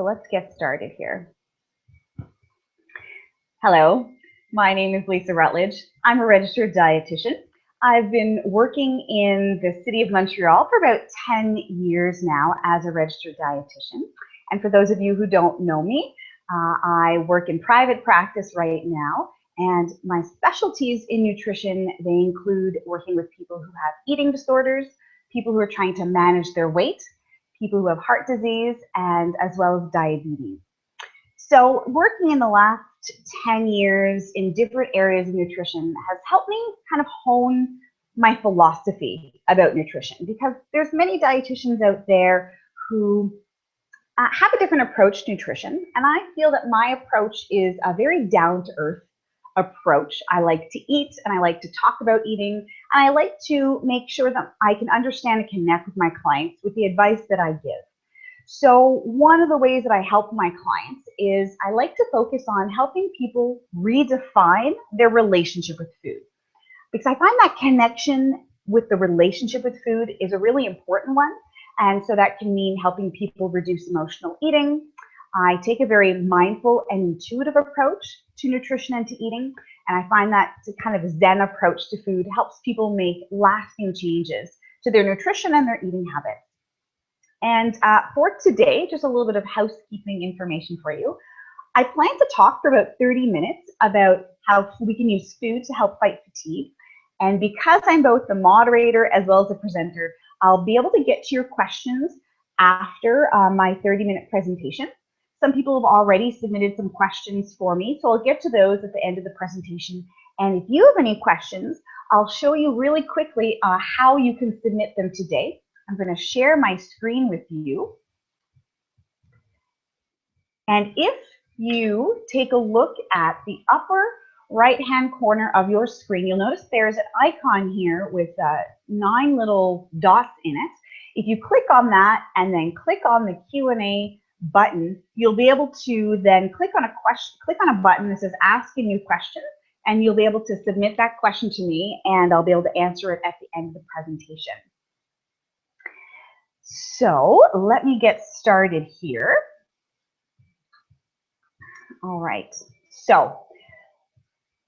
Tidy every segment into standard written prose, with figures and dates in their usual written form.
So let's get started here. Hello, my name is Lisa Rutledge. I'm a registered dietitian. I've been working in the city of Montreal for about 10 years now as a registered dietitian. And for those of you who don't know me, I work in private practice right now. And my specialties in nutrition, they include working with people who have eating disorders, people who are trying to manage their weight, people who have heart disease, and as well as diabetes. So working in the last 10 years in different areas of nutrition has helped me kind of hone my philosophy about nutrition, because there's many dietitians out there who have a different approach to nutrition, and I feel that my approach is a very down-to-earth approach. I like to eat, and I like to talk about eating, and I like to make sure that I can understand and connect with my clients with the advice that I give. So one of the ways that I help my clients is I like to focus on helping people redefine their relationship with food, because I find that connection with the relationship with food is a really important one. And so that can mean helping people reduce emotional eating. I take a very mindful and intuitive approach to nutrition and to eating. And I find that kind of Zen approach to food helps people make lasting changes to their nutrition and their eating habits. And for today, just a little bit of housekeeping information for you. I plan to talk for about 30 minutes about how we can use food to help fight fatigue. And because I'm both the moderator as well as the presenter, I'll be able to get to your questions after my 30-minute presentation. Some people have already submitted some questions for me, so I'll get to those at the end of the presentation. And if you have any questions, I'll show you really quickly how you can submit them today. I'm going to share my screen with you. And if you take a look at the upper right-hand corner of your screen, you'll notice there's an icon here with 9 little dots in it. If you click on that and then click on the Q&A button, you'll be able to then click on a button that says Ask a New Question, and you'll be able to submit that question to me, and I'll be able to answer it at the end of the presentation. So let me get started here. All right, so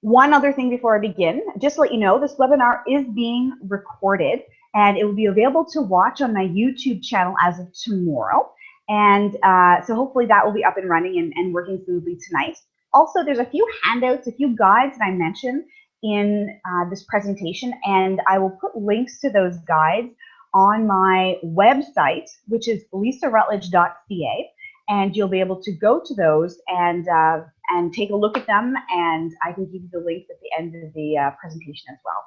one other thing before I begin, just to let you know, this webinar is being recorded and it will be available to watch on my YouTube channel as of tomorrow. And so hopefully that will be up and running and working smoothly tonight. Also, there's a few handouts, a few guides that I mentioned in this presentation, and I will put links to those guides on my website, which is lisarutledge.ca. And you'll be able to go to those and take a look at them, and I can give you the links at the end of the presentation as well.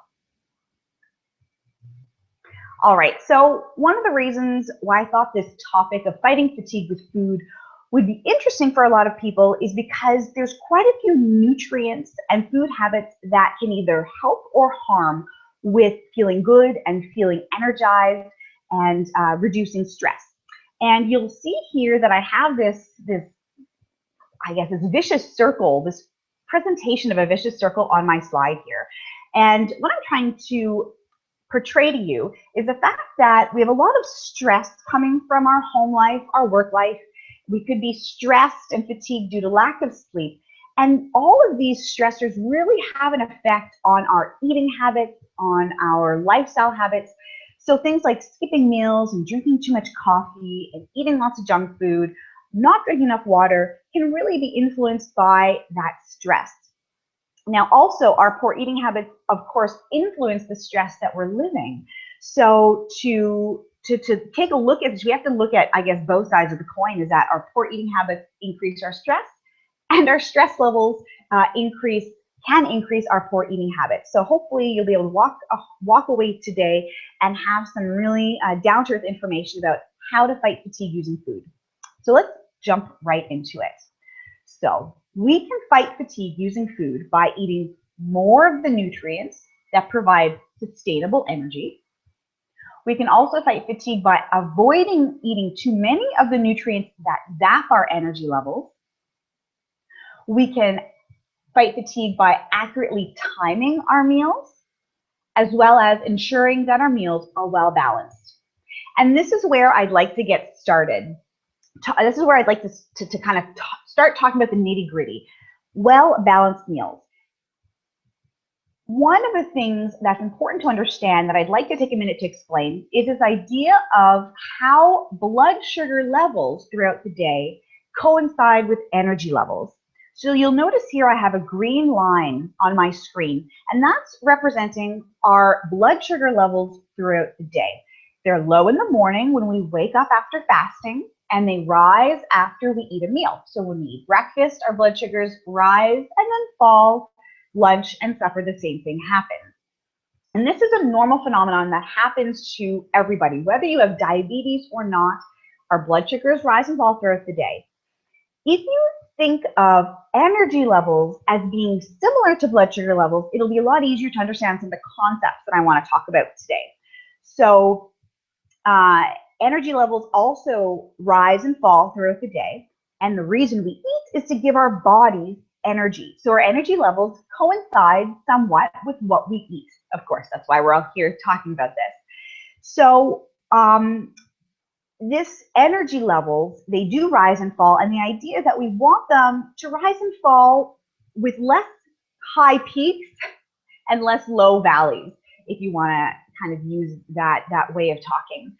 All right, so one of the reasons why I thought this topic of fighting fatigue with food would be interesting for a lot of people is because there's quite a few nutrients and food habits that can either help or harm with feeling good and feeling energized and reducing stress. And you'll see here that I have this vicious circle, this presentation of a vicious circle on my slide here. And what I'm trying to portray to you is the fact that we have a lot of stress coming from our home life, our work life. We could be stressed and fatigued due to lack of sleep. And all of these stressors really have an effect on our eating habits, on our lifestyle habits. So things like skipping meals and drinking too much coffee and eating lots of junk food, not drinking enough water, can really be influenced by that stress. Now, also, our poor eating habits, of course, influence the stress that we're living. So to take a look at this, we have to look at, I guess, both sides of the coin, is that our poor eating habits increase our stress, and our stress levels can increase our poor eating habits. So hopefully you'll be able to walk away today and have some really down-to-earth information about how to fight fatigue using food. So let's jump right into it. So we can fight fatigue using food by eating more of the nutrients that provide sustainable energy. We can also fight fatigue by avoiding eating too many of the nutrients that zap our energy levels. We can fight fatigue by accurately timing our meals, as well as ensuring that our meals are well balanced. And this is where I'd like to get started. this is where I'd like to kind of start talking about the nitty gritty. Well-balanced meals. One of the things that's important to understand that I'd like to take a minute to explain is this idea of how blood sugar levels throughout the day coincide with energy levels. So you'll notice here I have a green line on my screen, and that's representing our blood sugar levels throughout the day. They're low in the morning when we wake up after fasting, and they rise after we eat a meal. So when we eat breakfast, our blood sugars rise and then fall. Lunch and supper, the same thing happens. And this is a normal phenomenon that happens to everybody. Whether you have diabetes or not, our blood sugars rise and fall throughout the day. If you think of energy levels as being similar to blood sugar levels, it'll be a lot easier to understand some of the concepts that I want to talk about today. So energy levels also rise and fall throughout the day. And the reason we eat is to give our bodies energy. So our energy levels coincide somewhat with what we eat. Of course, that's why we're all here talking about this. So this energy levels, they do rise and fall, and the idea is that we want them to rise and fall with less high peaks and less low valleys, if you want to kind of use that way of talking.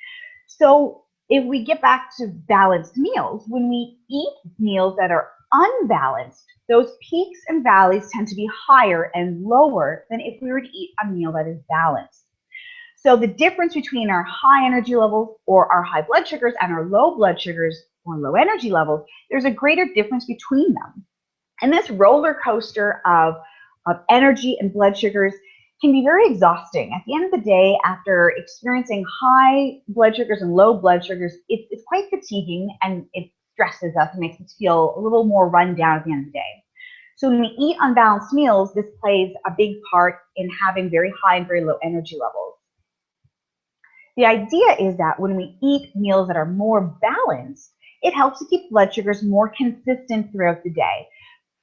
So if we get back to balanced meals, when we eat meals that are unbalanced, those peaks and valleys tend to be higher and lower than if we were to eat a meal that is balanced. So the difference between our high energy levels or our high blood sugars and our low blood sugars or low energy levels, there's a greater difference between them. And this roller coaster of energy and blood sugars can be very exhausting. At the end of the day, after experiencing high blood sugars and low blood sugars, it's quite fatiguing, and it stresses us and makes us feel a little more run down at the end of the day. So when we eat unbalanced meals, this plays a big part in having very high and very low energy levels. The idea is that when we eat meals that are more balanced, it helps to keep blood sugars more consistent throughout the day.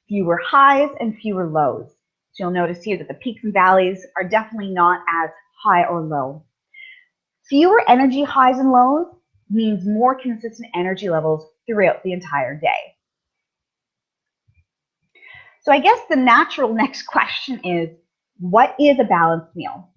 Fewer highs and fewer lows. So you'll notice here that the peaks and valleys are definitely not as high or low. Fewer energy highs and lows means more consistent energy levels throughout the entire day. So I guess the natural next question is, what is a balanced meal?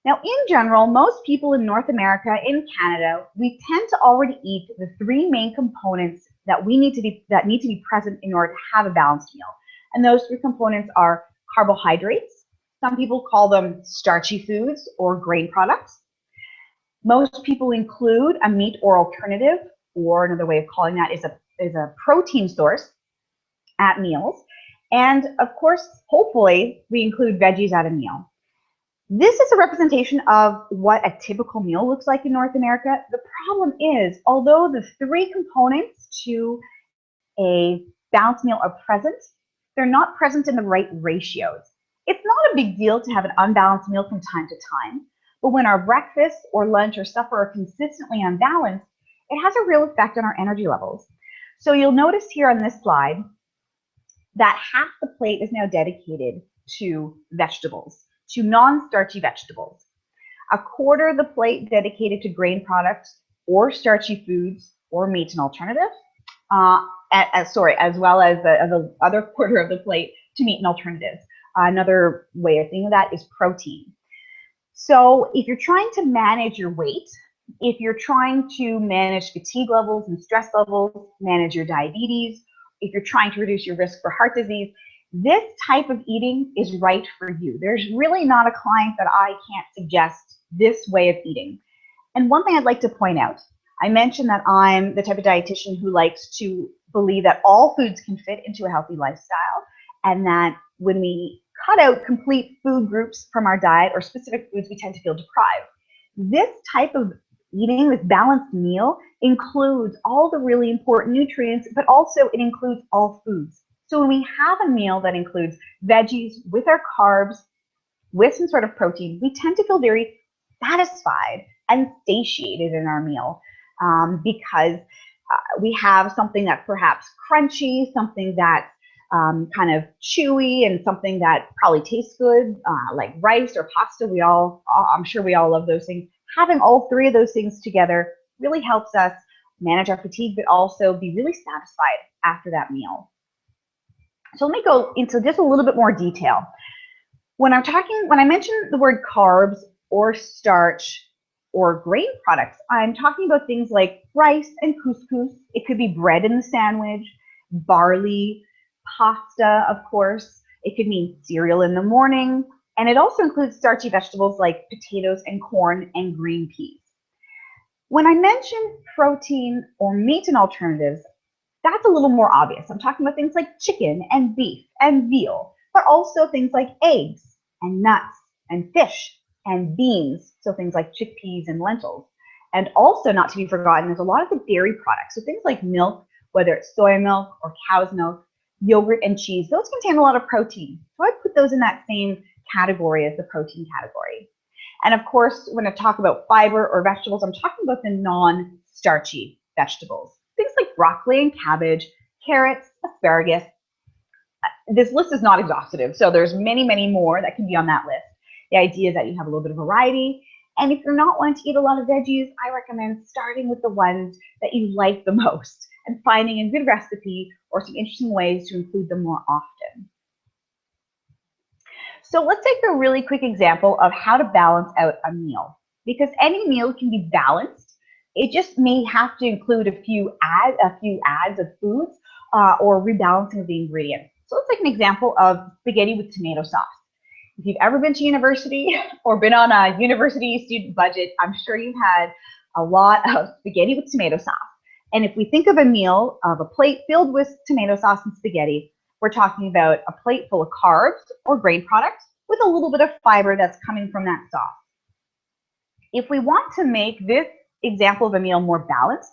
Now, in general, most people in North America, in Canada, we tend to already eat the three main components that need to be present in order to have a balanced meal. And those three components are carbohydrates. Some people call them starchy foods or grain products. Most people include a meat or alternative, or another way of calling that is a protein source at meals. And of course, hopefully, we include veggies at a meal. This is a representation of what a typical meal looks like in North America. The problem is, although the three components to a balanced meal are present, they're not present in the right ratios. It's not a big deal to have an unbalanced meal from time to time, but when our breakfast or lunch or supper are consistently unbalanced, it has a real effect on our energy levels. So you'll notice here on this slide that half the plate is now dedicated to vegetables, to non-starchy vegetables. A quarter of the plate dedicated to grain products or starchy foods or meat and alternatives, as well as the other quarter of the plate to meat and alternatives. Another way of thinking of that is protein. So if you're trying to manage your weight, if you're trying to manage fatigue levels and stress levels, manage your diabetes, if you're trying to reduce your risk for heart disease, this type of eating is right for you. There's really not a client that I can't suggest this way of eating. And one thing I'd like to point out, I mentioned that I'm the type of dietitian who likes to believe that all foods can fit into a healthy lifestyle, and that when we cut out complete food groups from our diet or specific foods, we tend to feel deprived. This type of eating, this balanced meal, includes all the really important nutrients, but also it includes all foods. So when we have a meal that includes veggies with our carbs, with some sort of protein, we tend to feel very satisfied and satiated in our meal because we have something that's perhaps crunchy, something that's kind of chewy, and something that probably tastes good, like rice or pasta. I'm sure we all love those things. Having all three of those things together really helps us manage our fatigue, but also be really satisfied after that meal. So let me go into just a little bit more detail. When I mention the word carbs or starch or grain products, I'm talking about things like rice and couscous. It could be bread in the sandwich, barley, pasta, of course. It could mean cereal in the morning. And it also includes starchy vegetables like potatoes and corn and green peas. When I mention protein or meat and alternatives, that's a little more obvious. I'm talking about things like chicken and beef and veal, but also things like eggs and nuts and fish and beans, so things like chickpeas and lentils. And also, not to be forgotten, there's a lot of the dairy products, so things like milk, whether it's soy milk or cow's milk, yogurt and cheese, those contain a lot of protein. So I put those in that same category as the protein category. And of course, when I talk about fiber or vegetables, I'm talking about the non-starchy vegetables. Things like broccoli and cabbage, carrots, asparagus. This list is not exhaustive, so there's many, many more that can be on that list. The idea is that you have a little bit of variety. And if you're not wanting to eat a lot of veggies, I recommend starting with the ones that you like the most and finding a good recipe or some interesting ways to include them more often. So let's take a really quick example of how to balance out a meal, because any meal can be balanced. It just may have to include a few adds of foods or rebalancing of the ingredients. So let's take an example of spaghetti with tomato sauce. If you've ever been to university or been on a university student budget, I'm sure you've had a lot of spaghetti with tomato sauce. And if we think of a meal of a plate filled with tomato sauce and spaghetti, we're talking about a plate full of carbs or grain products with a little bit of fiber that's coming from that sauce. If we want to make this example of a meal more balanced,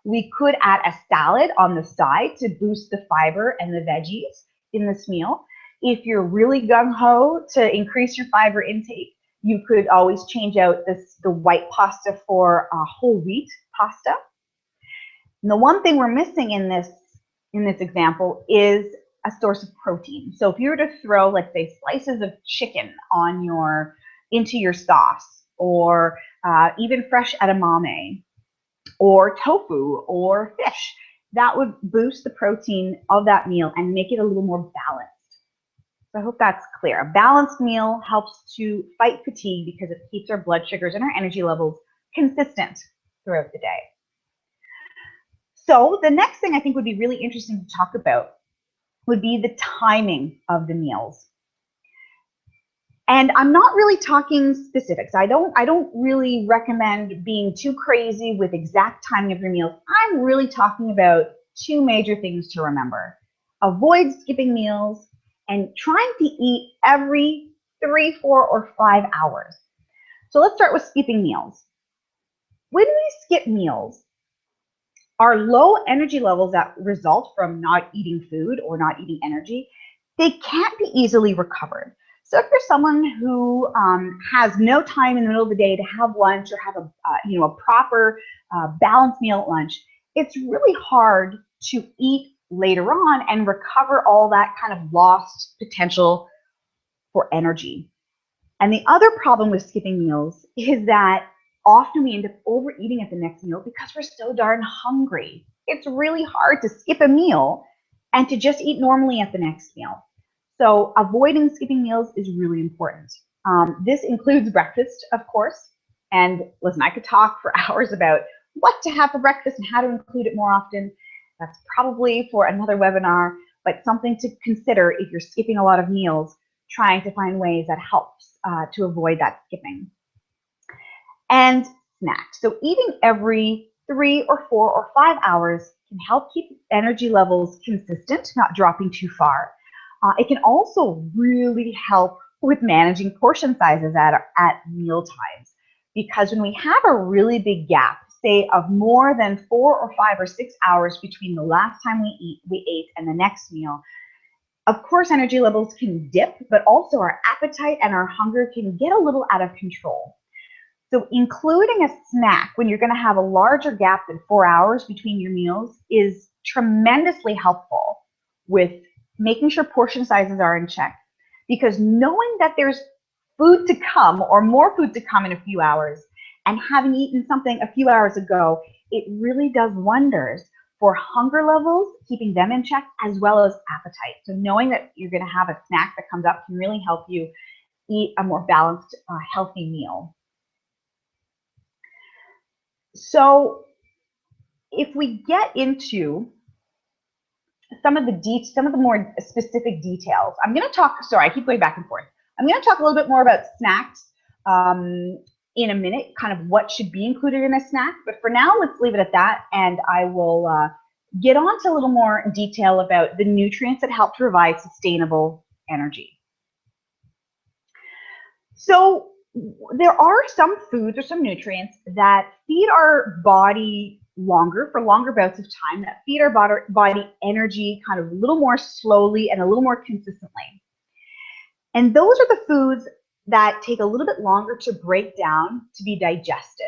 we could add a salad on the side to boost the fiber and the veggies in this meal. If you're really gung-ho to increase your fiber intake, you could always change out the white pasta for whole wheat pasta. And the one thing we're missing in this example is a source of protein. So if you were to throw, let's say, slices of chicken into your sauce, or even fresh edamame, or tofu, or fish, that would boost the protein of that meal and make it a little more balanced. So I hope that's clear. A balanced meal helps to fight fatigue because it keeps our blood sugars and our energy levels consistent throughout the day. So the next thing I think would be really interesting to talk about would be the timing of the meals. And I'm not really talking specifics. I don't really recommend being too crazy with exact timing of your meals. I'm really talking about two major things to remember. Avoid skipping meals and trying to eat every 3, 4, or 5 hours. So let's start with skipping meals. When we skip meals, our low energy levels that result from not eating food or not eating energy, they can't be easily recovered. So if you're someone who has no time in the middle of the day to have lunch or have a proper balanced meal at lunch, it's really hard to eat later on and recover all that kind of lost potential for energy. And the other problem with skipping meals is that often we end up overeating at the next meal because we're so darn hungry. It's really hard to skip a meal and to just eat normally at the next meal. So avoiding skipping meals is really important. This includes breakfast, of course. And listen, I could talk for hours about what to have for breakfast and how to include it more often. That's probably for another webinar, but something to consider if you're skipping a lot of meals, trying to find ways that helps to avoid that skipping. And snacks. So eating every 3 or 4 or 5 hours can help keep energy levels consistent, not dropping too far. It can also really help with managing portion sizes at meal times, because when we have a really big gap, say of more than 4 or 5 or 6 hours between the last time we ate and the next meal, of course energy levels can dip, but also our appetite and our hunger can get a little out of control. So including a snack when you're going to have a larger gap than 4 hours between your meals is tremendously helpful with making sure portion sizes are in check, because knowing that there's food to come or more food to come in a few hours and having eaten something a few hours ago, it really does wonders for hunger levels, keeping them in check, as well as appetite. So knowing that you're going to have a snack that comes up can really help you eat a more balanced, healthy meal. So if we get into some of the more specific details, I'm going to talk. Sorry, I keep going back and forth. I'm going to talk a little bit more about snacks in a minute, kind of what should be included in a snack. But for now, let's leave it at that, and I will get on to a little more detail about the nutrients that help to provide sustainable energy. So there are some foods or some nutrients that feed our body for longer bouts of time, that feed our body energy kind of a little more slowly and a little more consistently. And those are the foods that take a little bit longer to break down to be digested.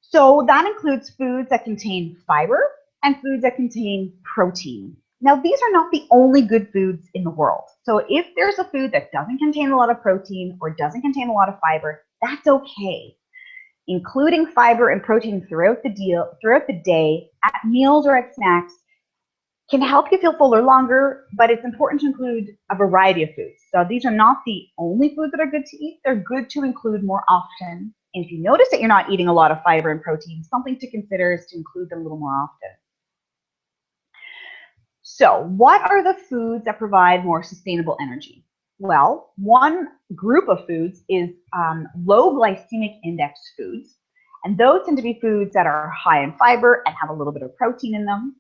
So that includes foods that contain fiber and foods that contain protein. Now, these are not the only good foods in the world. So if there's a food that doesn't contain a lot of protein or doesn't contain a lot of fiber, that's okay. Including fiber and protein throughout the day, at meals or at snacks, can help you feel fuller longer, but it's important to include a variety of foods. So these are not the only foods that are good to eat. They're good to include more often. And if you notice that you're not eating a lot of fiber and protein, something to consider is to include them a little more often. So what are the foods that provide more sustainable energy? Well, one group of foods is low glycemic index foods. And those tend to be foods that are high in fiber and have a little bit of protein in them.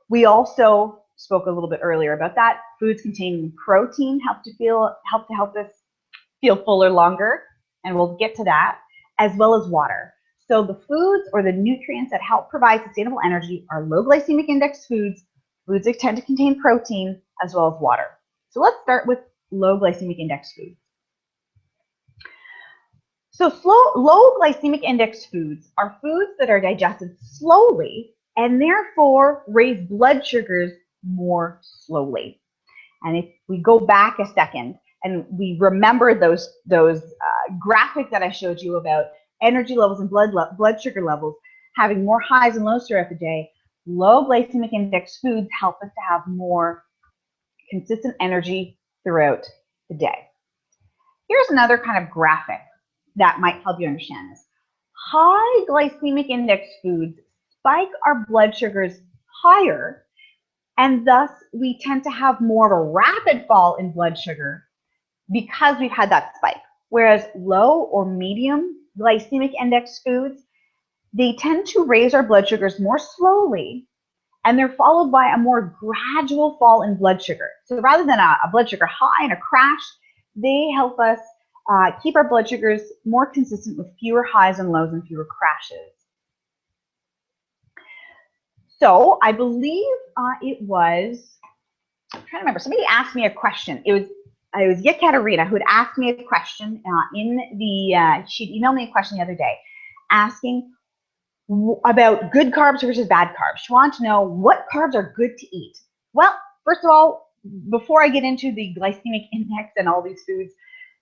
We also spoke a little bit earlier about that. Foods containing protein help us feel fuller longer, and we'll get to that, as well as water. So the foods or the nutrients that help provide sustainable energy are low glycemic index foods, foods that tend to contain protein, as well as water. So let's start with low glycemic index foods. So low glycemic index foods are foods that are digested slowly and therefore raise blood sugars more slowly. And if we go back a second and we remember those graphics that I showed you about energy levels and blood sugar levels having more highs and lows throughout the day, low glycemic index foods help us to have more consistent energy throughout the day. Here's another kind of graphic that might help you understand this. High glycemic index foods spike our blood sugars higher, and thus we tend to have more of a rapid fall in blood sugar because we've had that spike. Whereas low or medium glycemic index foods, they tend to raise our blood sugars more slowly, and they're followed by a more gradual fall in blood sugar. So rather than a blood sugar high and a crash, they help us keep our blood sugars more consistent with fewer highs and lows and fewer crashes. So I believe it was, I'm trying to remember, somebody asked me a question. It was Yekaterina who had asked me a question she'd emailed me a question the other day asking about good carbs versus bad carbs. She wanted to know what carbs are good to eat. Well, first of all, before I get into the glycemic index and all these foods,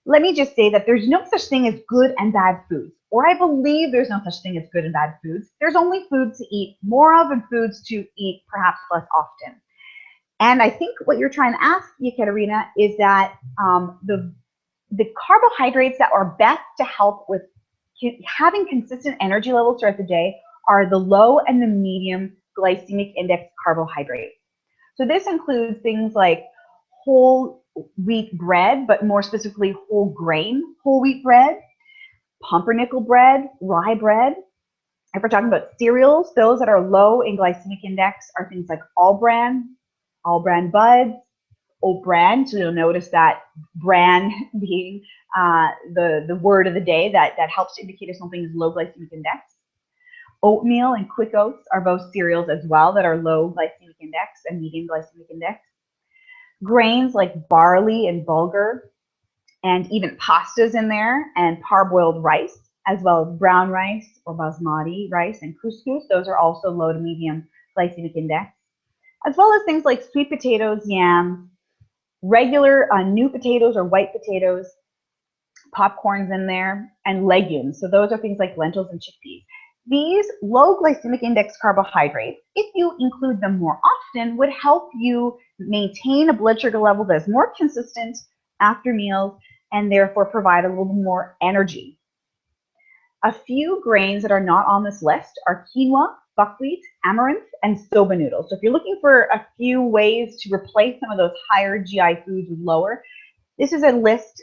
let me just say that there's no such thing as good and bad foods, or I believe there's no such thing as good and bad foods. There's only foods to eat more of and foods to eat perhaps less often. And I think what you're trying to ask, Yekaterina, is that the carbohydrates that are best to help with having consistent energy levels throughout the day are the low and the medium glycemic index carbohydrates. So this includes things like whole wheat bread, but more specifically whole grain whole wheat bread, pumpernickel bread, rye bread. If we're talking about cereals, those that are low in glycemic index are things like all bran buds, oat bran. So you'll notice that bran being the word of the day that helps to indicate if something is low glycemic index. Oatmeal and quick oats are both cereals as well that are low glycemic index and medium glycemic index. Grains like barley and bulgur, and even pastas in there, and parboiled rice, as well as brown rice or basmati rice and couscous. Those are also low to medium glycemic index, as well as things like sweet potatoes, yams, regular new potatoes or white potatoes, popcorn's in there, and legumes. So those are things like lentils and chickpeas. These low glycemic index carbohydrates, if you include them more often, would help you maintain a blood sugar level that is more consistent after meals and therefore provide a little more energy. A few grains that are not on this list are quinoa, buckwheat, amaranth, and soba noodles. So if you're looking for a few ways to replace some of those higher GI foods with lower, this is a list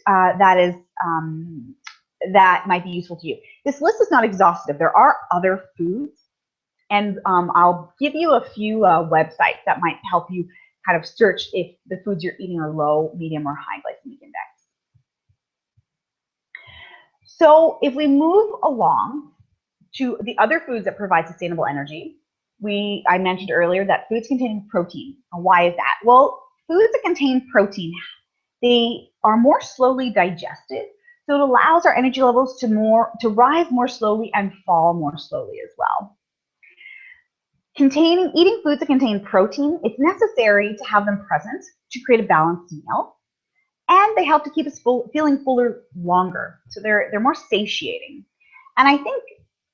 that might be useful to you. This list is not exhaustive. There are other foods, and I'll give you a few websites that might help you kind of search if the foods you're eating are low, medium, or high glycemic index. So if we move along to the other foods that provide sustainable energy, I mentioned earlier that foods containing protein. Why is that? Well, foods that contain protein, they are more slowly digested, so it allows our energy levels to rise more slowly and fall more slowly as well. Eating foods that contain protein, it's necessary to have them present to create a balanced meal, and they help to keep us feeling fuller longer. So they're more satiating. And I think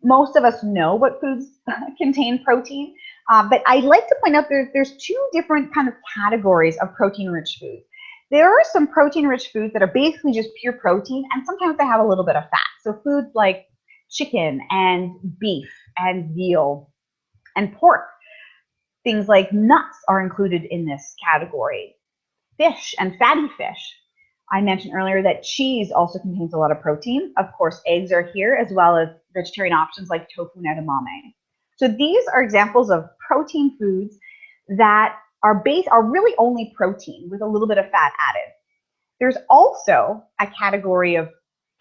most of us know what foods contain protein, but I'd like to point out there's two different kind of categories of protein-rich foods. There are some protein-rich foods that are basically just pure protein, and sometimes they have a little bit of fat. So foods like chicken and beef and veal and pork. Things like nuts are included in this category. Fish and fatty fish. I mentioned earlier that cheese also contains a lot of protein. Of course, eggs are here, as well as vegetarian options like tofu and edamame. So these are examples of protein foods that are really only protein with a little bit of fat added. There's also a category of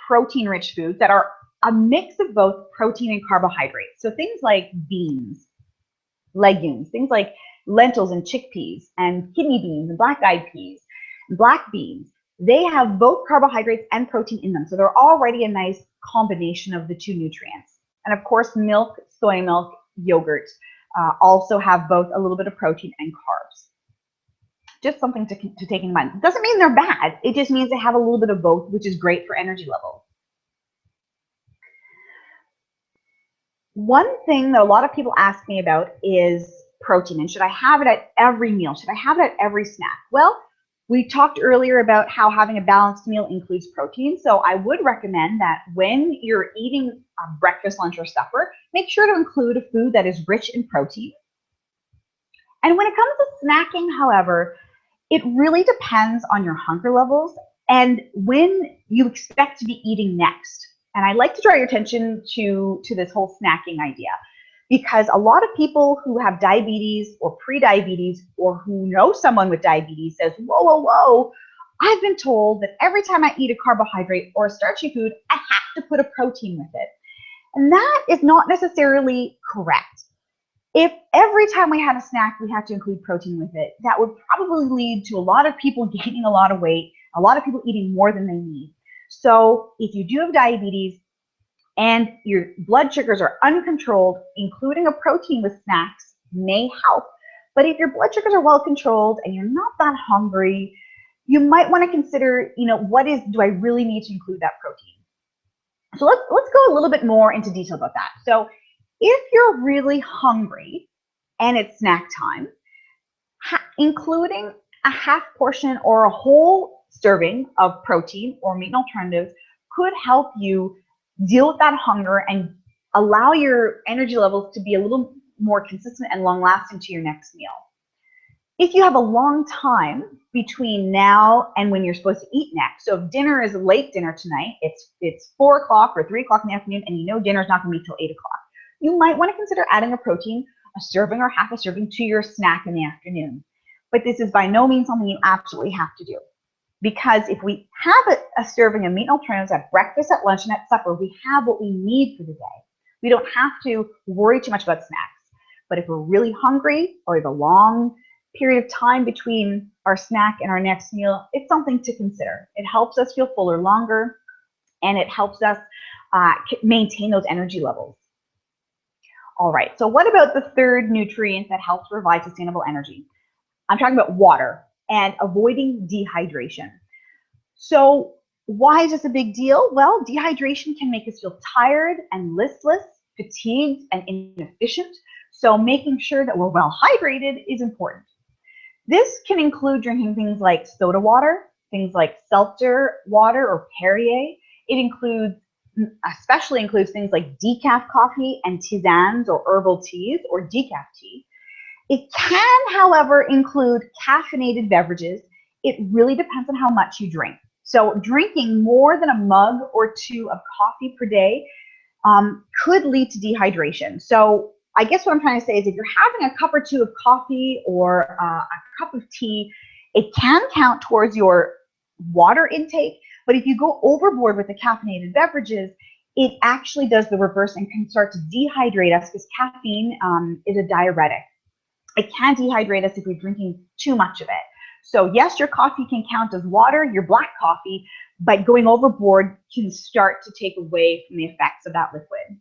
protein-rich foods that are a mix of both protein and carbohydrates. So things like beans, legumes, things like lentils and chickpeas and kidney beans and black-eyed peas, and black beans. They have both carbohydrates and protein in them. So they're already a nice combination of the two nutrients. And of course, milk, soy milk, yogurt also have both a little bit of protein and carbs. Just something to take in mind. It doesn't mean they're bad. It just means they have a little bit of both, which is great for energy levels. One thing that a lot of people ask me about is protein, and should I have it at every meal? Should I have it at every snack? Well, we talked earlier about how having a balanced meal includes protein, so I would recommend that when you're eating breakfast, lunch, or supper, make sure to include a food that is rich in protein. And when it comes to snacking, however, it really depends on your hunger levels and when you expect to be eating next. And I'd like to draw your attention to this whole snacking idea, because a lot of people who have diabetes or pre-diabetes or who know someone with diabetes says, whoa, whoa, whoa, I've been told that every time I eat a carbohydrate or a starchy food, I have to put a protein with it. And that is not necessarily correct. If every time we had a snack, we had to include protein with it, that would probably lead to a lot of people gaining a lot of weight, a lot of people eating more than they need. So if you do have diabetes and your blood sugars are uncontrolled, including a protein with snacks may help. But if your blood sugars are well controlled and you're not that hungry, you might want to consider, do I really need to include that protein? So let's go a little bit more into detail about that. So if you're really hungry and it's snack time, including a half portion or a whole serving of protein or meat and alternatives could help you deal with that hunger and allow your energy levels to be a little more consistent and long-lasting to your next meal. If you have a long time between now and when you're supposed to eat next, so if dinner is a late dinner tonight, it's 4 o'clock or 3 o'clock in the afternoon, and you know dinner's not going to be till 8 o'clock, you might want to consider adding a protein, a serving or half a serving, to your snack in the afternoon. But this is by no means something you absolutely have to do. Because if we have a serving of meat and alternatives at breakfast, at lunch, and at supper, we have what we need for the day. We don't have to worry too much about snacks. But if we're really hungry or we have a long period of time between our snack and our next meal, it's something to consider. It helps us feel fuller longer, and it helps us maintain those energy levels. All right, so what about the third nutrient that helps provide sustainable energy? I'm talking about water and avoiding dehydration. So why is this a big deal? Well, dehydration can make us feel tired and listless fatigued and inefficient. So making sure that we're well hydrated is important. This can include drinking things like soda water, things like seltzer water or Perrier. It especially includes things like decaf coffee and tisanes or herbal teas or decaf tea. It can, however, include caffeinated beverages. It really depends on how much you drink. So drinking more than a mug or two of coffee per day could lead to dehydration. So I guess what I'm trying to say is if you're having a cup or two of coffee or a cup of tea, it can count towards your water intake. But if you go overboard with the caffeinated beverages, it actually does the reverse and can start to dehydrate us because caffeine is a diuretic. It can dehydrate us if we're drinking too much of it. So yes, your coffee can count as water, your black coffee, but going overboard can start to take away from the effects of that liquid.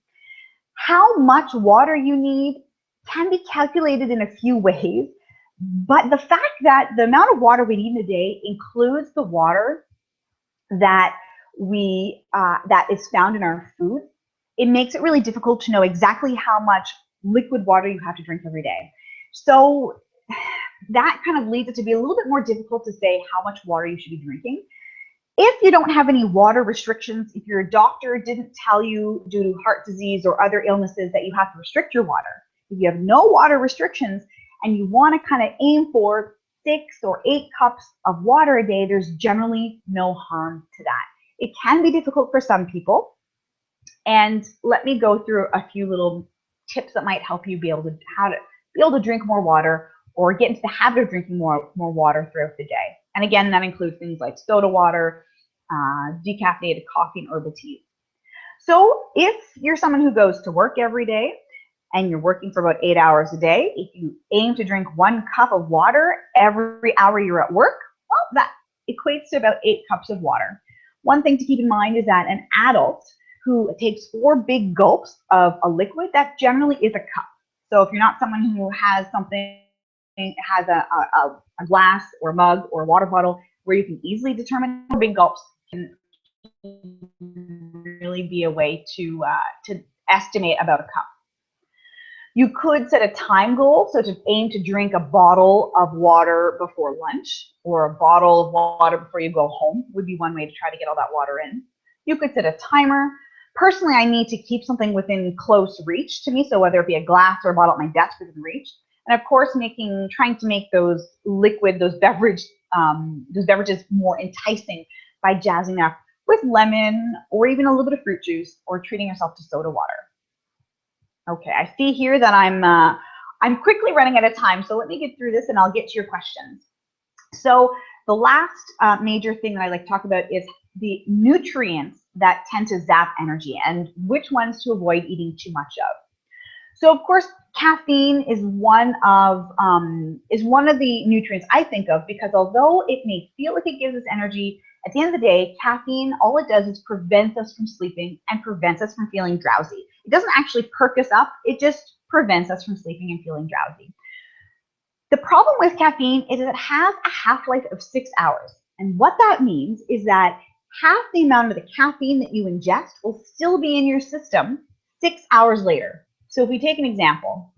How much water you need can be calculated in a few ways, but the fact that the amount of water we need in a day includes the water that that is found in our food, it makes it really difficult to know exactly how much liquid water you have to drink every day. So that kind of leads it to be a little bit more difficult to say how much water you should be drinking. If you don't have any water restrictions, if your doctor didn't tell you due to heart disease or other illnesses that you have to restrict your water, if you have no water restrictions and you want to kind of aim for 6 or 8 cups of water a day, there's generally no harm to that. It can be difficult for some people. And let me go through a few little tips that might help you be able to drink more water or get into the habit of drinking more water throughout the day. And again, that includes things like soda water, decaffeinated coffee, and herbal teas. So if you're someone who goes to work every day and you're working for about 8 hours a day, if you aim to drink 1 cup of water every hour you're at work, well, that equates to about 8 cups of water. One thing to keep in mind is that an adult who takes 4 big gulps of a liquid, that generally is a cup. So if you're not someone who has a glass or mug or water bottle where you can easily determine 4 big gulps can really be a way to estimate about a cup. You could set a time goal, so to aim to drink a bottle of water before lunch or a bottle of water before you go home would be one way to try to get all that water in. You could set a timer. Personally, I need to keep something within close reach to me, so whether it be a glass or a bottle at my desk within reach. And of course, trying to make those beverages more enticing by jazzing up with lemon or even a little bit of fruit juice or treating yourself to soda water. Okay, I see here that I'm quickly running out of time, so let me get through this and I'll get to your questions. So the last major thing that I like to talk about is the nutrients that tend to zap energy and which ones to avoid eating too much of. So of course, caffeine is one of the nutrients I think of because although it may feel like it gives us energy, at the end of the day, caffeine, all it does is prevents us from sleeping and prevents us from feeling drowsy. It doesn't actually perk us up, it just prevents us from sleeping and feeling drowsy. The problem with caffeine is that it has a half-life of 6 hours. And what that means is that half the amount of the caffeine that you ingest will still be in your system 6 hours later. So if we take an example,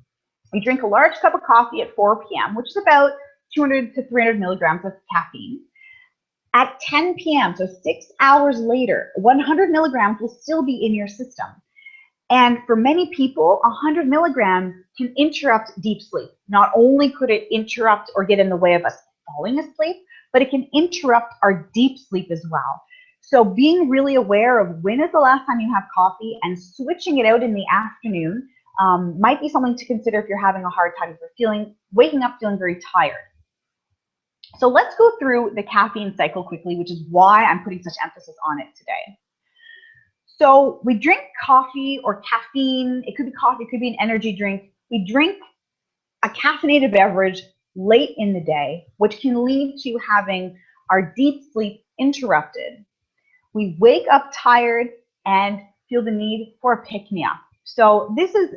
you drink a large cup of coffee at 4 p.m., which is about 200 to 300 milligrams of caffeine. At 10 p.m., so 6 hours later, 100 milligrams will still be in your system. And for many people, 100 milligrams can interrupt deep sleep. Not only could it interrupt or get in the way of us falling asleep, but it can interrupt our deep sleep as well. So being really aware of when is the last time you have coffee and switching it out in the afternoon might be something to consider if you're having a hard time waking up feeling very tired. So let's go through the caffeine cycle quickly, which is why I'm putting such emphasis on it today. So we drink coffee or caffeine. It could be coffee, it could be an energy drink. We drink a caffeinated beverage late in the day, which can lead to having our deep sleep interrupted. We wake up tired and feel the need for a pick-me-up. So this is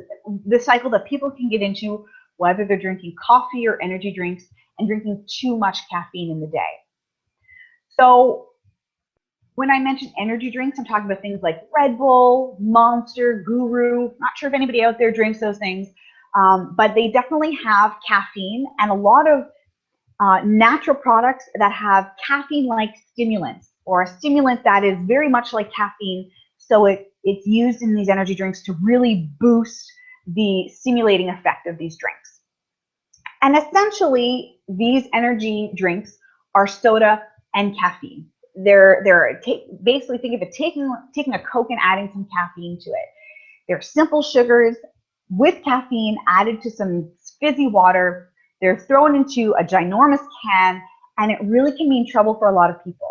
the cycle that people can get into whether they're drinking coffee or energy drinks and drinking too much caffeine in the day. So When I mention energy drinks, I'm talking about things like Red Bull, Monster, Guru. Not sure if anybody out there drinks those things, but they definitely have caffeine and a lot of natural products that have caffeine-like stimulants, or a stimulant that is very much like caffeine. So it's used in these energy drinks to really boost the stimulating effect of these drinks. And essentially, these energy drinks are soda and caffeine. Basically, think of it taking a Coke and adding some caffeine to it. They're simple sugars with caffeine added to some fizzy water. They're thrown into a ginormous can, and it really can mean trouble for a lot of people.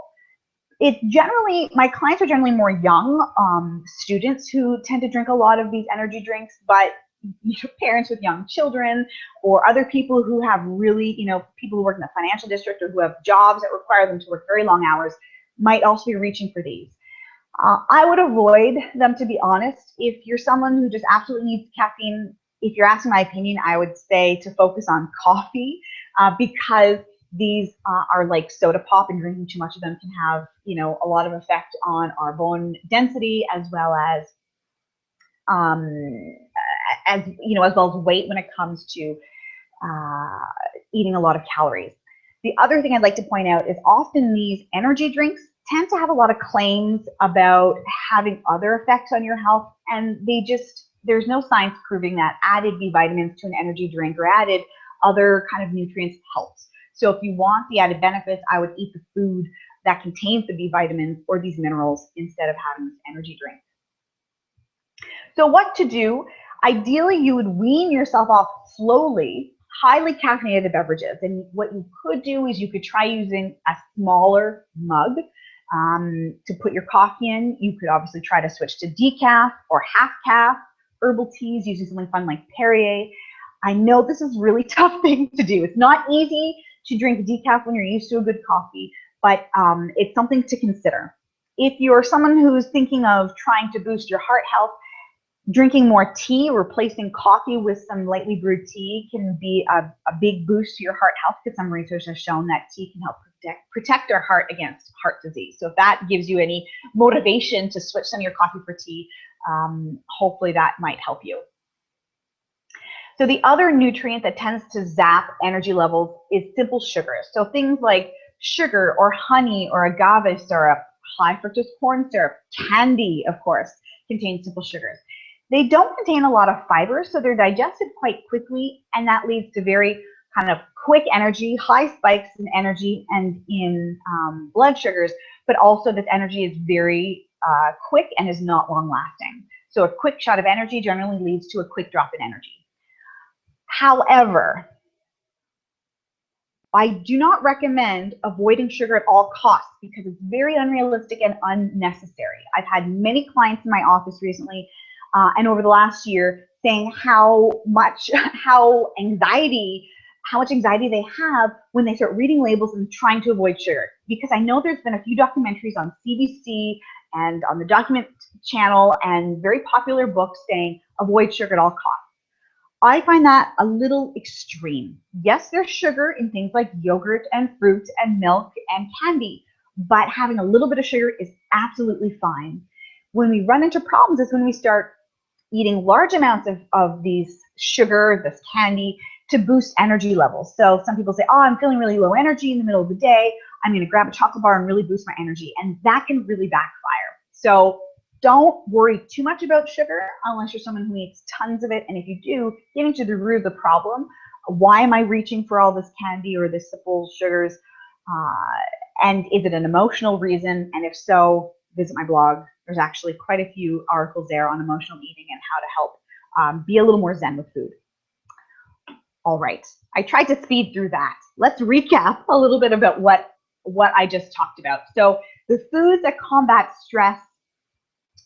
My clients are generally more young students who tend to drink a lot of these energy drinks, but parents with young children or other people who have really, people who work in the financial district or who have jobs that require them to work very long hours might also be reaching for these. I would avoid them, to be honest. If you're someone who just absolutely needs caffeine, if you're asking my opinion, I would say to focus on coffee because these are like soda pop, and drinking too much of them can have, a lot of effect on our bone density as well as weight when it comes to eating a lot of calories. The other thing I'd like to point out is often these energy drinks tend to have a lot of claims about having other effects on your health, and there's no science proving that added B vitamins to an energy drink or added other kind of nutrients helps. So if you want the added benefits, I would eat the food that contains the B vitamins or these minerals instead of having this energy drink. So what to do? Ideally, you would wean yourself off slowly highly caffeinated beverages. And what you could do is you could try using a smaller mug to put your coffee in. You could obviously try to switch to decaf or half calf, herbal teas, using something fun like Perrier. I know this is a really tough thing to do. It's not easy to drink decaf when you're used to a good coffee, but it's something to consider. If you're someone who's thinking of trying to boost your heart health, drinking more tea, replacing coffee with some lightly brewed tea can be a big boost to your heart health, because some research has shown that tea can help protect our heart against heart disease. So if that gives you any motivation to switch some of your coffee for tea, hopefully that might help you. So the other nutrient that tends to zap energy levels is simple sugars. So things like sugar or honey or agave syrup, high fructose corn syrup, candy, of course, contains simple sugars. They don't contain a lot of fiber, so they're digested quite quickly, and that leads to very kind of quick energy, high spikes in energy and in blood sugars, but also this energy is very quick and is not long lasting. So a quick shot of energy generally leads to a quick drop in energy. However, I do not recommend avoiding sugar at all costs, because it's very unrealistic and unnecessary. I've had many clients in my office recently and over the last year saying how much anxiety they have when they start reading labels and trying to avoid sugar. Because I know there's been a few documentaries on CBC and on the Document channel and very popular books saying avoid sugar at all costs. I find that a little extreme. Yes, there's sugar in things like yogurt and fruit and milk and candy, but having a little bit of sugar is absolutely fine. When we run into problems is when we start eating large amounts of these sugar, this candy, to boost energy levels. So some people say, oh, I'm feeling really low energy in the middle of the day. I'm going to grab a chocolate bar and really boost my energy. And that can really backfire. So don't worry too much about sugar unless you're someone who eats tons of it. And if you do, getting to the root of the problem, why am I reaching for all this candy or this simple sugars? And is it an emotional reason? And if so, visit my blog. There's actually quite a few articles there on emotional eating and how to help be a little more zen with food. All right, I tried to speed through that. Let's recap a little bit about what I just talked about. So the foods that combat stress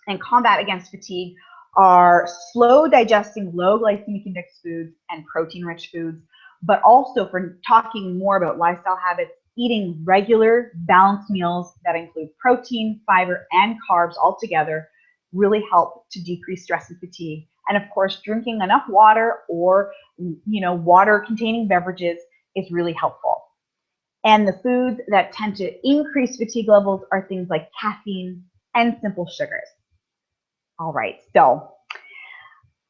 and combat against fatigue are slow digesting, low glycemic index foods and protein-rich foods, but also, for talking more about lifestyle habits, eating regular balanced meals that include protein, fiber, and carbs all together really help to decrease stress and fatigue. And of course, drinking enough water or water-containing beverages is really helpful. And the foods that tend to increase fatigue levels are things like caffeine and simple sugars. All right, so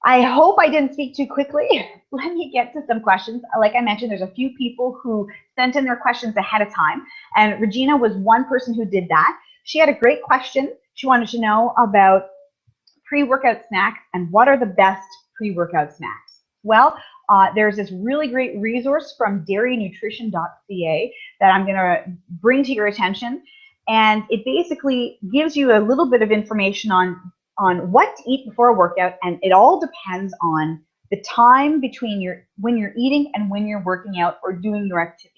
I hope I didn't speak too quickly. Let me get to some questions. Like I mentioned, there's a few people who sent in their questions ahead of time, and Regina was one person who did that. She had a great question. She wanted to know about pre-workout snacks and what are the best pre-workout snacks. Well, there's this really great resource from dairynutrition.ca that I'm going to bring to your attention, and it basically gives you a little bit of information on what to eat before a workout, and it all depends on the time between when you're eating and when you're working out or doing your activity.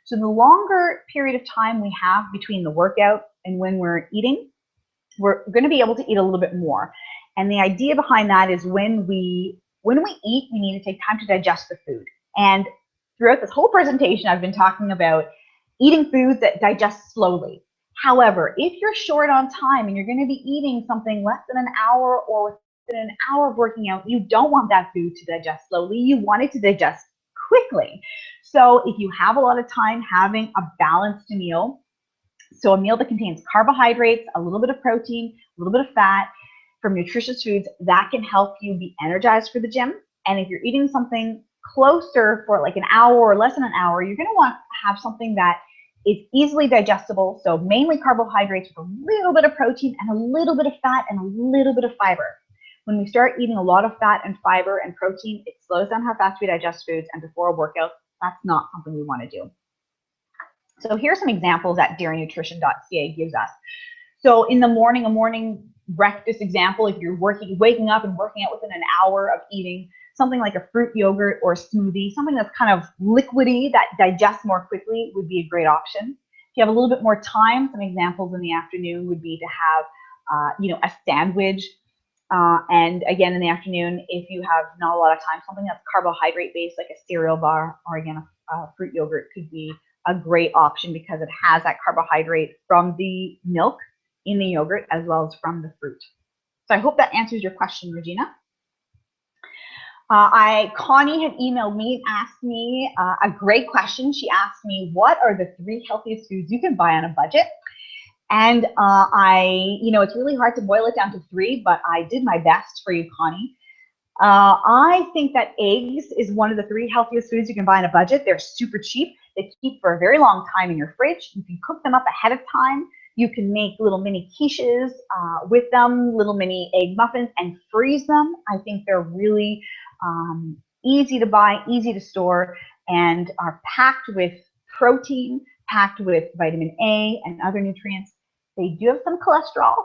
So the longer period of time we have between the workout and when we're eating, we're going to be able to eat a little bit more. And the idea behind that is when we eat, we need to take time to digest the food. And throughout this whole presentation, I've been talking about eating foods that digest slowly. However, if you're short on time and you're going to be eating something less than an hour or within an hour of working out, you don't want that food to digest slowly. You want it to digest quickly. So if you have a lot of time having a balanced meal, so a meal that contains carbohydrates, a little bit of protein, a little bit of fat from nutritious foods, that can help you be energized for the gym. And if you're eating something closer for like an hour or less than an hour, you're going to want to have something that is easily digestible. So mainly carbohydrates with a little bit of protein and a little bit of fat and a little bit of fiber. When we start eating a lot of fat and fiber and protein, it slows down how fast we digest foods. And before a workout, that's not something we want to do. So here's some examples that dairynutrition.ca gives us. So in the morning, a morning breakfast example, if you're waking up and working out within an hour of eating, something like a fruit yogurt or a smoothie, something that's kind of liquidy that digests more quickly would be a great option. If you have a little bit more time, some examples in the afternoon would be to have, a sandwich. And again, in the afternoon, if you have not a lot of time, something that's carbohydrate based, like a cereal bar, or again, a fruit yogurt could be a great option because it has that carbohydrate from the milk in the yogurt as well as from the fruit. So I hope that answers your question, Regina. Connie had emailed me and asked me a great question. She asked me, what are the 3 healthiest foods you can buy on a budget? And it's really hard to boil it down to 3, but I did my best for you, Connie. I think that eggs is one of the 3 healthiest foods you can buy on a budget. They're super cheap. They keep for a very long time in your fridge. You can cook them up ahead of time. You can make little mini quiches with them, little mini egg muffins, and freeze them. I think they're really easy to buy, easy to store, and are packed with protein, packed with vitamin A and other nutrients. They do have some cholesterol,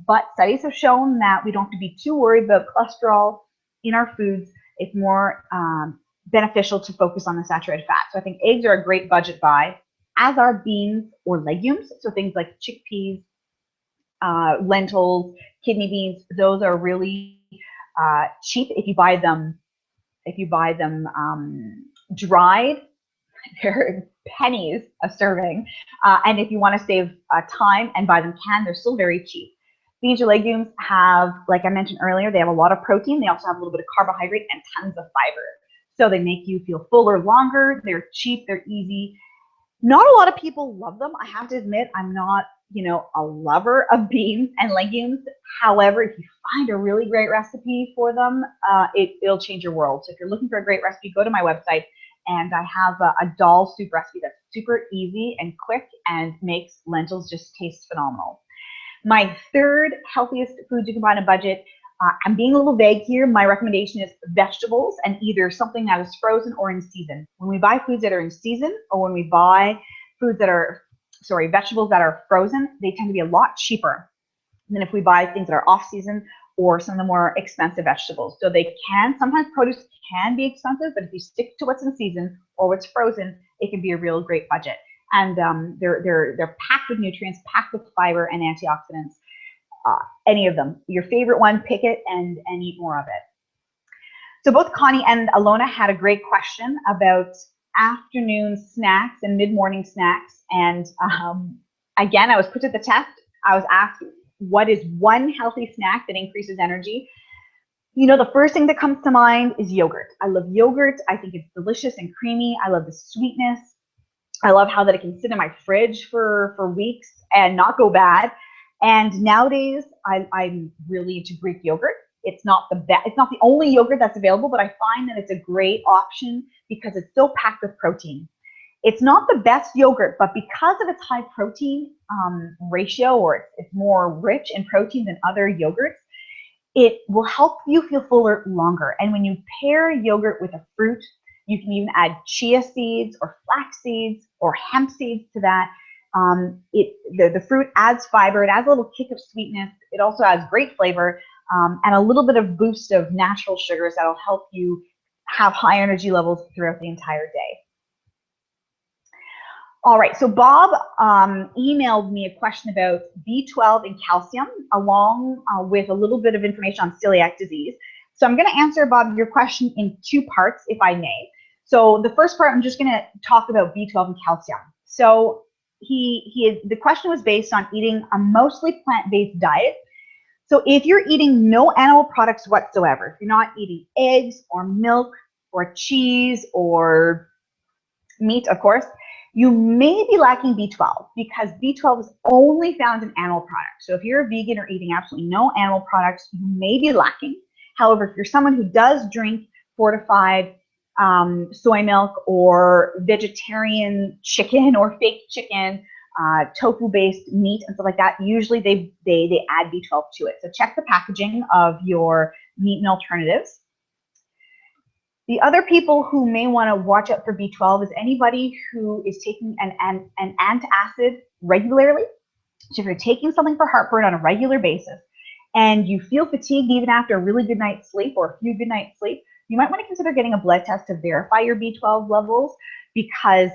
but studies have shown that we don't have to be too worried about cholesterol in our foods. It's more beneficial to focus on the saturated fat. So I think eggs are a great budget buy, as are beans or legumes. So things like chickpeas, lentils, kidney beans, those are really cheap if you buy them. Dried, they're pennies a serving. And if you want to save time and buy them canned, they're still very cheap. Beans or legumes have, like I mentioned earlier, they have a lot of protein. They also have a little bit of carbohydrate and tons of fiber. So they make you feel fuller longer. They're cheap. They're easy. Not a lot of people love them. I have to admit, I'm not, a lover of beans and legumes. However, if you find a really great recipe for them, it'll change your world. So if you're looking for a great recipe, go to my website, and I have a dal soup recipe that's super easy and quick and makes lentils just taste phenomenal. My 3rd healthiest food you can buy on a budget, I'm being a little vague here. My recommendation is vegetables, and either something that is frozen or in season. When we buy foods that are in season, or when we buy vegetables that are frozen, they tend to be a lot cheaper than if we buy things that are off season or some of the more expensive vegetables. So sometimes produce can be expensive, but if you stick to what's in season or what's frozen, it can be a real great budget. And they're packed with nutrients, packed with fiber and antioxidants. Any of them, your favorite one, pick it and eat more of it. So both Connie and Alona had a great question about afternoon snacks and mid-morning snacks. And again, I was put to the test. I was asked, what is one healthy snack that increases energy? The first thing that comes to mind is yogurt. I love yogurt. I think it's delicious and creamy. I love the sweetness. I love how that it can sit in my fridge for weeks and not go bad. And nowadays, I'm really into Greek yogurt. It's not the best, it's not the only yogurt that's available, but I find that it's a great option because it's so packed with protein. It's not the best yogurt, but because of its high protein ratio, or it's more rich in protein than other yogurts, it will help you feel fuller longer. And when you pair yogurt with a fruit, you can even add chia seeds or flax seeds or hemp seeds to that. The fruit adds fiber, it adds a little kick of sweetness, it also adds great flavor, and a little bit of boost of natural sugars that'll help you have high energy levels throughout the entire day. All right, so Bob emailed me a question about B12 and calcium, along with a little bit of information on celiac disease. So I'm going to answer, Bob, your question in two parts, if I may. So the first part, I'm just going to talk about B12 and calcium. So the question was based on eating a mostly plant-based diet. So if you're eating no animal products whatsoever, if you're not eating eggs or milk or cheese or meat, of course, you may be lacking B12 because B12 is only found in animal products. So if you're a vegan or eating absolutely no animal products, you may be lacking. However, if you're someone who does drink fortified soy milk or vegetarian chicken or fake chicken, tofu-based meat and stuff like that, usually they add B12 to it. So check the packaging of your meat and alternatives. The other people who may want to watch out for B12 is anybody who is taking an antacid regularly. So if you're taking something for heartburn on a regular basis and you feel fatigued even after a really good night's sleep or a few good nights sleep, you might want to consider getting a blood test to verify your B12 levels, because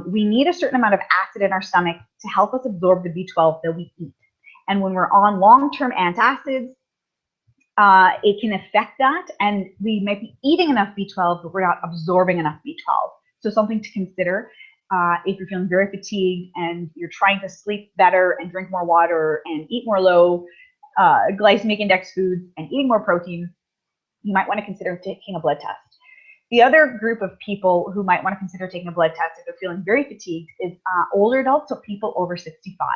we need a certain amount of acid in our stomach to help us absorb the B12 that we eat. And when we're on long-term antacids, it can affect that, and we might be eating enough B12, but we're not absorbing enough B12. So something to consider if you're feeling very fatigued and you're trying to sleep better and drink more water and eat more low glycemic index foods and eating more protein, you might want to consider taking a blood test. The other group of people who might want to consider taking a blood test if they're feeling very fatigued is older adults, so people over 65.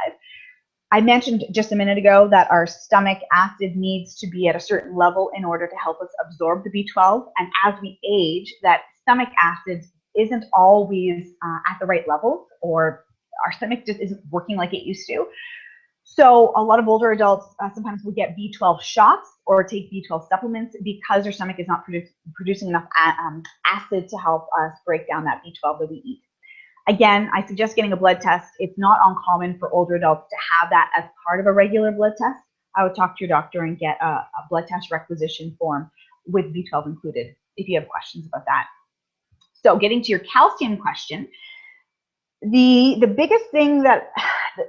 I mentioned just a minute ago that our stomach acid needs to be at a certain level in order to help us absorb the B12. And as we age, that stomach acid isn't always at the right level, or our stomach just isn't working like it used to. So a lot of older adults sometimes will get B12 shots or take B12 supplements because their stomach is not producing enough acid to help us break down that B12 that we eat. Again, I suggest getting a blood test. It's not uncommon for older adults to have that as part of a regular blood test. I would talk to your doctor and get a blood test requisition form with B12 included if you have questions about that. So getting to your calcium question, the biggest thing that,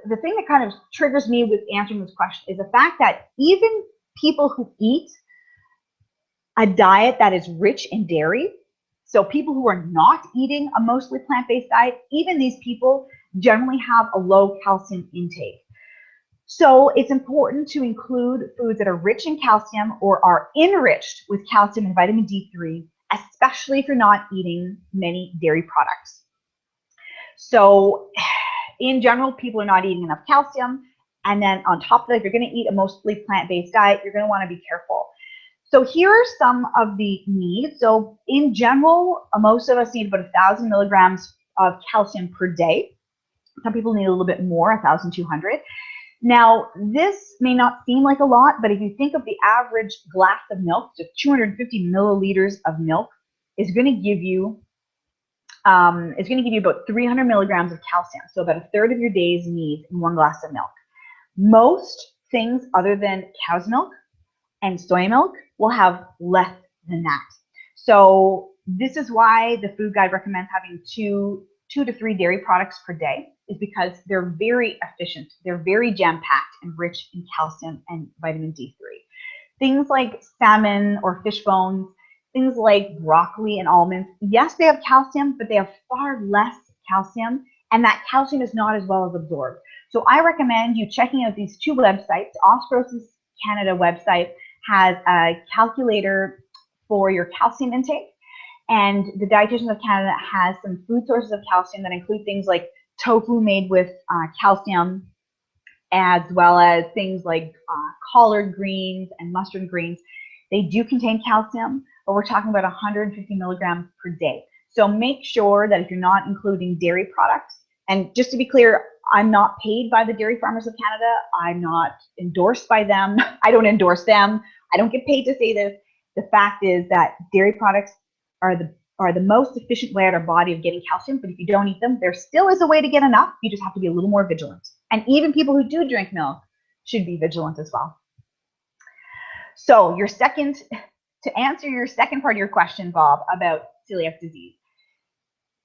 the thing that kind of triggers me with answering this question is the fact that even people who eat a diet that is rich in dairy, so people who are not eating a mostly plant-based diet, even these people generally have a low calcium intake. So it's important to include foods that are rich in calcium or are enriched with calcium and vitamin D3, especially if you're not eating many dairy products. So in general, people are not eating enough calcium. And then on top of that, if you're going to eat a mostly plant-based diet, you're going to want to be careful. So here are some of the needs. So in general, most of us need about 1,000 milligrams of calcium per day. Some people need a little bit more, 1,200. Now, this may not seem like a lot, but if you think of the average glass of milk, so 250 milliliters of milk is going to give you about 300 milligrams of calcium. So about a third of your day's needs in one glass of milk. Most things other than cow's milk and soy milk will have less than that. So this is why the food guide recommends having two to three dairy products per day, is because they're very efficient. They're very jam-packed and rich in calcium and vitamin D3. Things like salmon or fish bones, things like broccoli and almonds, yes, they have calcium, but they have far less calcium, and that calcium is not as well as absorbed. So I recommend you checking out these two websites. Osmosis Canada website has a calculator for your calcium intake, And the Dietitians of Canada has some food sources of calcium that include things like tofu made with calcium, as well as things like collard greens and mustard greens. They do contain calcium, but we're talking about 150 milligrams per day. So make sure that if you're not including dairy products, and just to be clear, I'm not paid by the Dairy Farmers of Canada. I'm not endorsed by them. I don't endorse them. I don't get paid to say this. The fact is that dairy products are the most efficient way at our body of getting calcium, but if you don't eat them, there still is a way to get enough. You just have to be a little more vigilant. And even people who do drink milk should be vigilant as well. So to answer your second part of your question, Bob, about celiac disease.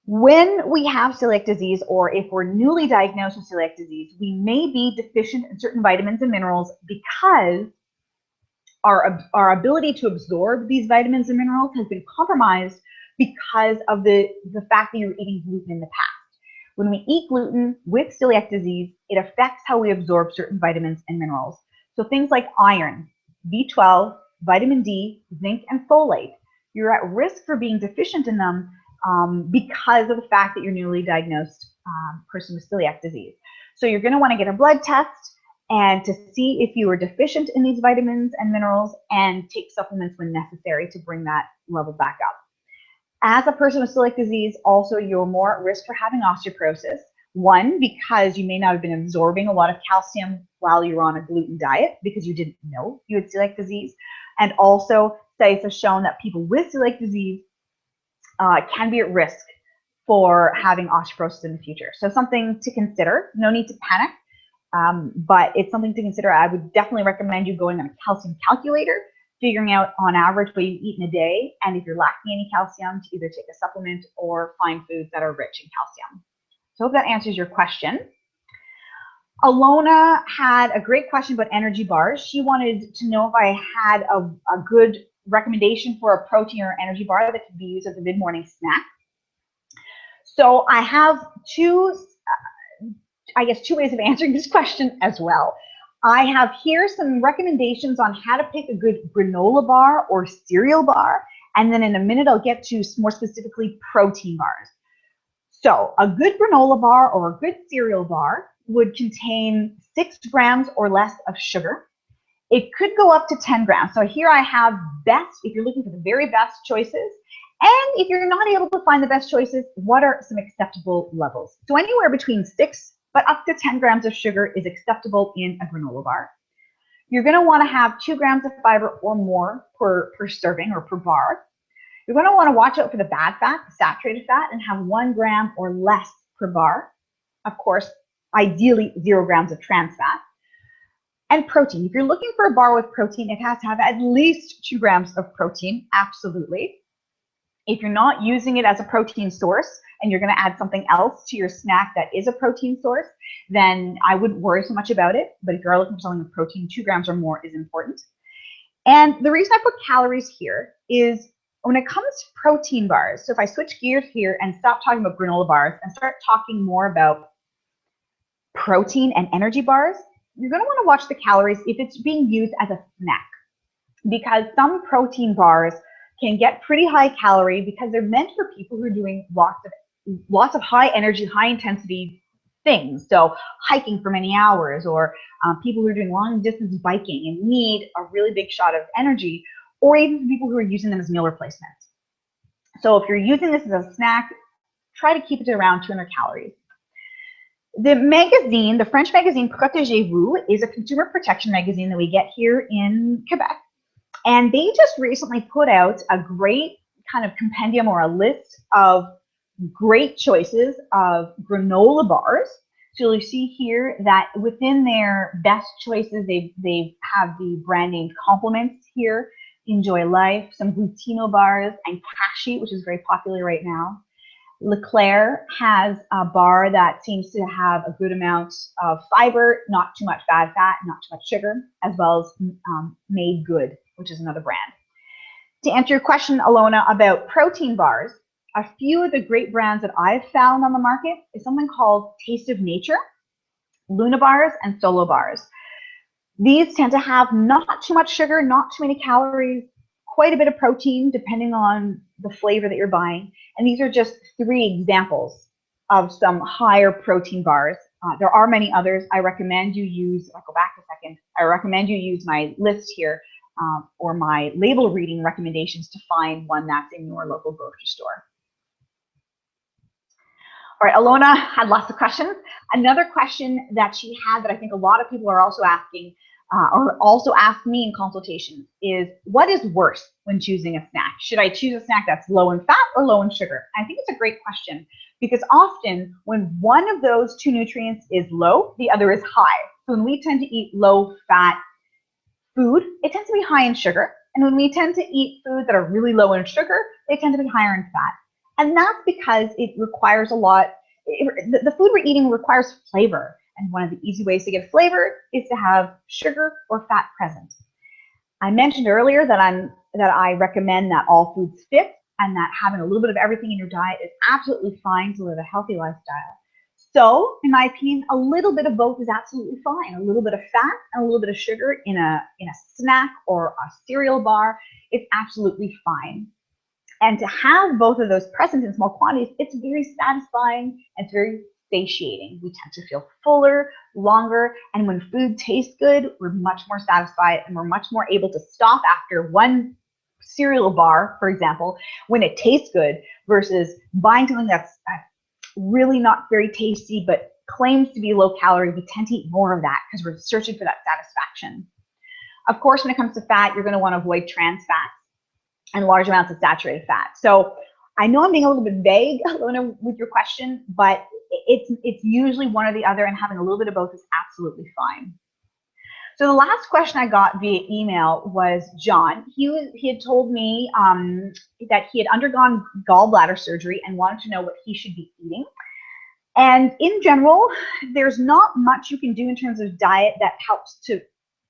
When we have celiac disease, or if we're newly diagnosed with celiac disease, we may be deficient in certain vitamins and minerals because our ability to absorb these vitamins and minerals has been compromised because of the fact that you're eating gluten in the past. When we eat gluten with celiac disease, it affects how we absorb certain vitamins and minerals. So things like iron, B12, vitamin D, zinc, and folate, you're at risk for being deficient in them because of the fact that you're newly diagnosed person with celiac disease. So you're going to want to get a blood test and to see if you are deficient in these vitamins and minerals, and take supplements when necessary to bring that level back up. As a person with celiac disease, also you're more at risk for having osteoporosis. One, because you may not have been absorbing a lot of calcium while you were on a gluten diet because you didn't know you had celiac disease. And also, studies have shown that people with celiac disease can be at risk for having osteoporosis in the future. So something to consider. No need to panic, but it's something to consider. I would definitely recommend you going on a calcium calculator, figuring out on average what you eat in a day, and if you're lacking any calcium, to either take a supplement or find foods that are rich in calcium. So I hope that answers your question. Alona had a great question about energy bars. She wanted to know if I had a good recommendation for a protein or energy bar that could be used as a mid-morning snack. So I have two ways of answering this question as well. I have here some recommendations on how to pick a good granola bar or cereal bar, and then in a minute I'll get to more specifically protein bars. So a good granola bar or a good cereal bar would contain 6 grams or less of sugar. It could go up to 10 grams. So here I have best, if you're looking for the very best choices. And if you're not able to find the best choices, what are some acceptable levels? So anywhere between 6 but up to 10 grams of sugar is acceptable in a granola bar. You're going to want to have 2 grams of fiber or more per serving or per bar. You're going to want to watch out for the bad fat, the saturated fat, and have 1 gram or less per bar. Of course, ideally 0 grams of trans fat. And protein. If you're looking for a bar with protein, it has to have at least 2 grams of protein, absolutely. If you're not using it as a protein source and you're going to add something else to your snack that is a protein source, then I wouldn't worry so much about it. But if you're looking for something with protein, 2 grams or more is important. And the reason I put calories here is when it comes to protein bars, so if I switch gears here and stop talking about granola bars and start talking more about protein and energy bars, you're going to want to watch the calories if it's being used as a snack, because some protein bars can get pretty high calorie because they're meant for people who are doing lots of high energy, high intensity things. So hiking for many hours, or people who are doing long distance biking and need a really big shot of energy, or even people who are using them as meal replacements. So if you're using this as a snack, try to keep it to around 200 calories. The magazine, the French magazine Protégez-vous, is a consumer protection magazine that we get here in Quebec. And they just recently put out a great kind of compendium or a list of great choices of granola bars. So you'll see here that within their best choices, they have the brand name Compliments here, Enjoy Life, some Glutino bars, and Kashi, which is very popular right now. Leclerc has a bar that seems to have a good amount of fiber, not too much bad fat, not too much sugar, as well as Made Good, which is another brand. To answer your question, Alona, about protein bars, a few of the great brands that I've found on the market is something called Taste of Nature, Luna bars, and Solo bars. These tend to have not too much sugar, not too many calories, quite a bit of protein depending on the flavor that you're buying. And these are just 3 examples of some higher protein bars. There are many others. I recommend you use, I'll go back a second, I recommend you use my list here or my label reading recommendations to find one that's in your local grocery store. All right, Alona had lots of questions. Another question that she had that I think a lot of people are also asking or also ask me in consultations is, what is worse when choosing a snack? Should I choose a snack that's low in fat or low in sugar? I think it's a great question because often when one of those 2 nutrients is low, the other is high. So when we tend to eat low fat food, it tends to be high in sugar. And when we tend to eat foods that are really low in sugar, they tend to be higher in fat. And that's because it requires a lot, the food we're eating requires flavor. And one of the easy ways to get flavor is to have sugar or fat present. I mentioned earlier that I recommend that all foods fit and that having a little bit of everything in your diet is absolutely fine to live a healthy lifestyle. So, in my opinion, a little bit of both is absolutely fine. A little bit of fat and a little bit of sugar in a snack or a cereal bar, it's absolutely fine. And to have both of those present in small quantities, it's very satisfying and it's very satiating. We tend to feel fuller, longer, and when food tastes good, we're much more satisfied and we're much more able to stop after one cereal bar, for example, when it tastes good versus buying something that's really not very tasty but claims to be low calorie. We tend to eat more of that because we're searching for that satisfaction. Of course, when it comes to fat, you're going to want to avoid trans fats and large amounts of saturated fat. So I know I'm being a little bit vague, Alona, with your question, but it's usually one or the other, and having a little bit of both is absolutely fine. So the last question I got via email was John. He had told me that he had undergone gallbladder surgery and wanted to know what he should be eating. And in general, there's not much you can do in terms of diet that helps to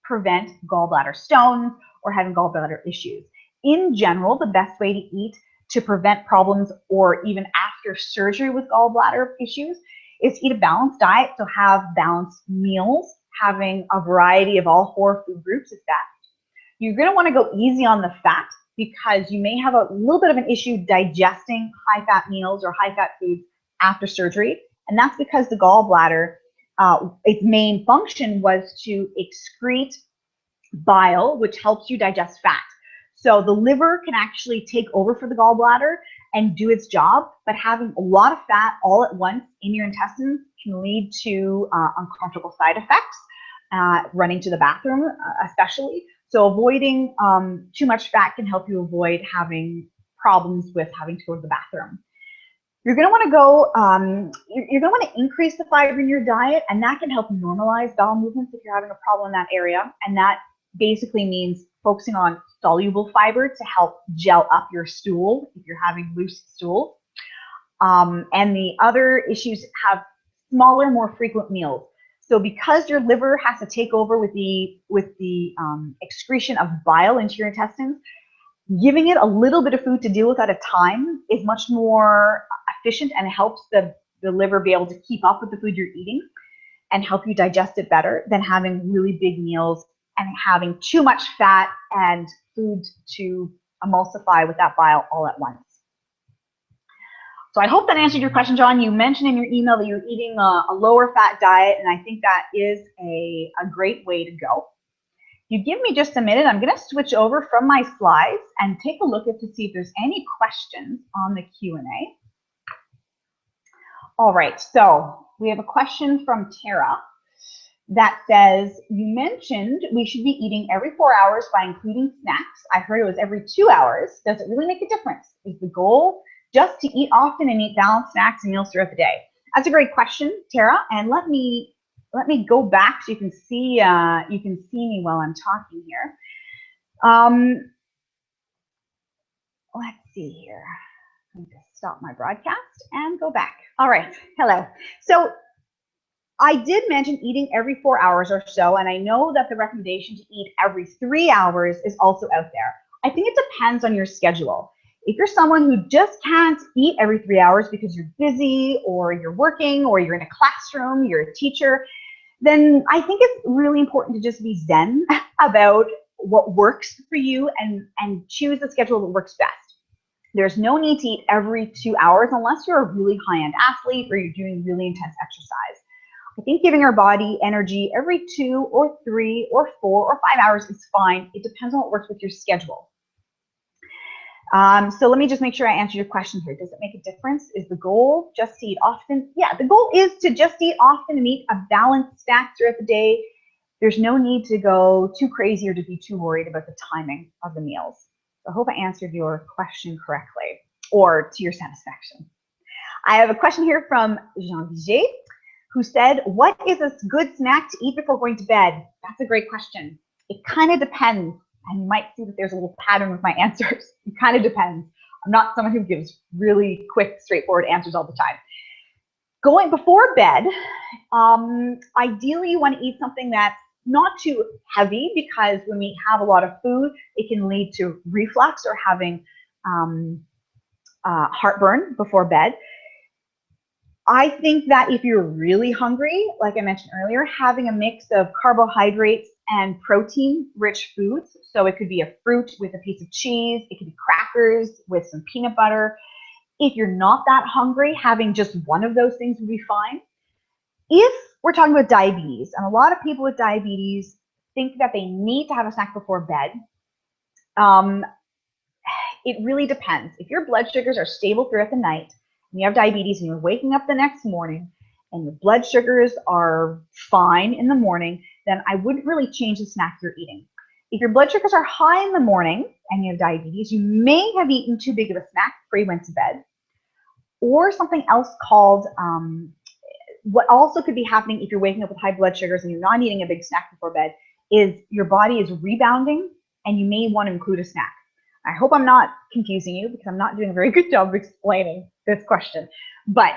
prevent gallbladder stones or having gallbladder issues. In general, the best way to eat to prevent problems or even after surgery with gallbladder issues is eat a balanced diet. So have balanced meals, having a variety of all 4 food groups if best. You're going to want to go easy on the fat because you may have a little bit of an issue digesting high-fat meals or high-fat foods after surgery. And that's because the gallbladder, its main function was to excrete bile, which helps you digest fat. So the liver can actually take over for the gallbladder and do its job, but having a lot of fat all at once in your intestines can lead to uncomfortable side effects, running to the bathroom especially. So avoiding too much fat can help you avoid having problems with having to go to the bathroom. You're going to want to go, you're going to want to increase the fiber in your diet, and that can help normalize bowel movements if you're having a problem in that area. And that basically means focusing on soluble fiber to help gel up your stool if you're having loose stool. And the other issues have smaller, more frequent meals. So because your liver has to take over with the excretion of bile into your intestines, giving it a little bit of food to deal with at a time is much more efficient and helps the liver be able to keep up with the food you're eating and help you digest it better than having really big meals and having too much fat and food to emulsify with that bile all at once. So I hope that answered your question, John. You mentioned in your email that you're eating a lower fat diet, and I think that is a great way to go. You give me just a minute, I'm going to switch over from my slides and take a look at to see if there's any questions on the Q&A. All right, so we have a question from Tara that says, you mentioned we should be eating every 4 hours by including snacks. I heard it was every 2 hours. Does it really make a difference? Is the goal just to eat often and eat balanced snacks and meals throughout the day? That's a great question, Tara, and let me go back so you can see me while I'm talking here. Let's see here. I'm going to stop my broadcast and go back. All right, hello. So I did mention eating every 4 hours or so, and I know that the recommendation to eat every 3 hours is also out there. I think it depends on your schedule. If you're someone who just can't eat every 3 hours because you're busy or you're working or you're in a classroom, you're a teacher, then I think it's really important to just be zen about what works for you and choose the schedule that works best. There's no need to eat every 2 hours unless you're a really high-end athlete or you're doing really intense exercise. I think giving our body energy every 2 or 3 or 4 or 5 hours is fine. It depends on what works with your schedule. So let me just make sure I answer your question here. Does it make a difference? Is the goal just to eat often? Yeah, the goal is to just eat often and eat a balanced snack throughout the day. There's no need to go too crazy or to be too worried about the timing of the meals. So I hope I answered your question correctly or to your satisfaction. I have a question here from Jean Viget, who said, what is a good snack to eat before going to bed? That's a great question. It kind of depends. And you might see that there's a little pattern with my answers. It kind of depends. I'm not someone who gives really quick, straightforward answers all the time. Going before bed, ideally you want to eat something that's not too heavy, because when we have a lot of food, it can lead to reflux or having heartburn before bed. I think that if you're really hungry, like I mentioned earlier, having a mix of carbohydrates and protein-rich foods, so it could be a fruit with a piece of cheese, it could be crackers with some peanut butter. If you're not that hungry, having just one of those things would be fine. If we're talking about diabetes, and a lot of people with diabetes think that they need to have a snack before bed, it really depends. If your blood sugars are stable throughout the night, and you have diabetes and you're waking up the next morning and your blood sugars are fine in the morning, then I wouldn't really change the snack you're eating. If your blood sugars are high in the morning and you have diabetes, you may have eaten too big of a snack before you went to bed. Or something else called, what also could be happening if you're waking up with high blood sugars and you're not eating a big snack before bed, is your body is rebounding and you may want to include a snack. I hope I'm not confusing you, because I'm not doing a very good job of explaining this question. But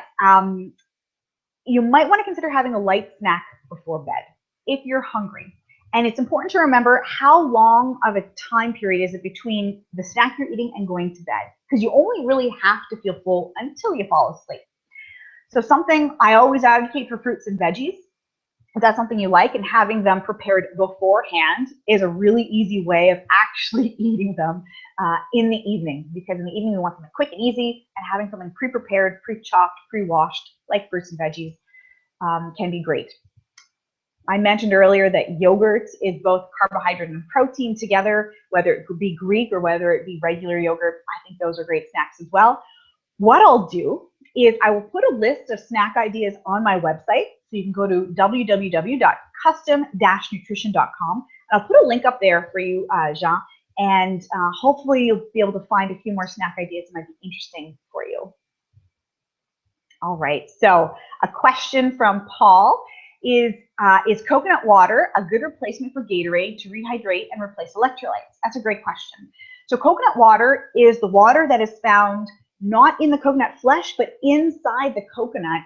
you might want to consider having a light snack before bed if you're hungry. And it's important to remember how long of a time period is it between the snack you're eating and going to bed, because you only really have to feel full until you fall asleep. So something I always advocate for fruits and veggies. If that's something you like, and having them prepared beforehand is a really easy way of actually eating them in the evening, because in the evening we want something quick and easy, and having something pre-prepared, pre-chopped, pre-washed, like fruits and veggies, can be great. I mentioned earlier that yogurt is both carbohydrate and protein together, whether it could be Greek or whether it be regular yogurt. I think those are great snacks as well. What I'll do is I will put a list of snack ideas on my website. So you can go to www.custom-nutrition.com. I'll put a link up there for you, Jean, and hopefully you'll be able to find a few more snack ideas that might be interesting for you. All right, so a question from Paul is coconut water a good replacement for Gatorade to rehydrate and replace electrolytes? That's a great question. So coconut water is the water that is found not in the coconut flesh, but inside the coconut.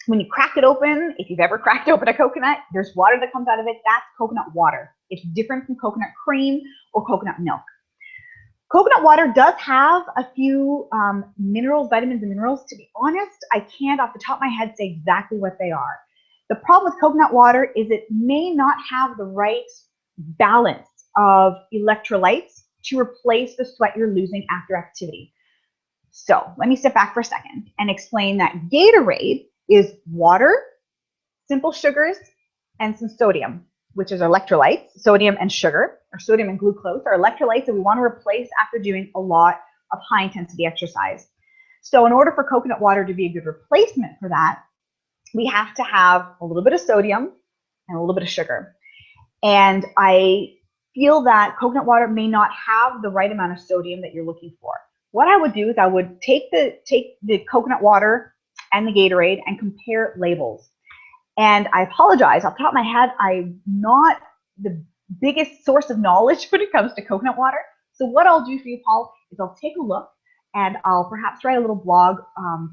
When you crack it open, if you've ever cracked open a coconut, there's water that comes out of it. That's coconut water. It's different from coconut cream or coconut milk. Coconut water does have a few minerals, vitamins and minerals. To be honest, I can't off the top of my head say exactly what they are. The problem with coconut water is it may not have the right balance of electrolytes to replace the sweat you're losing after activity. So let me step back for a second and explain that Gatorade is water, simple sugars, and some sodium, which is electrolytes. Sodium and sugar, or sodium and glucose, are electrolytes that we want to replace after doing a lot of high intensity exercise. So in order for coconut water to be a good replacement for that, we have to have a little bit of sodium and a little bit of sugar. And I feel that coconut water may not have the right amount of sodium that you're looking for. What I would do is I would take the coconut water and the Gatorade and compare labels. And I apologize, off the top of my head, I'm not the biggest source of knowledge when it comes to coconut water. So what I'll do for you, Paul, is I'll take a look and I'll perhaps write a little blog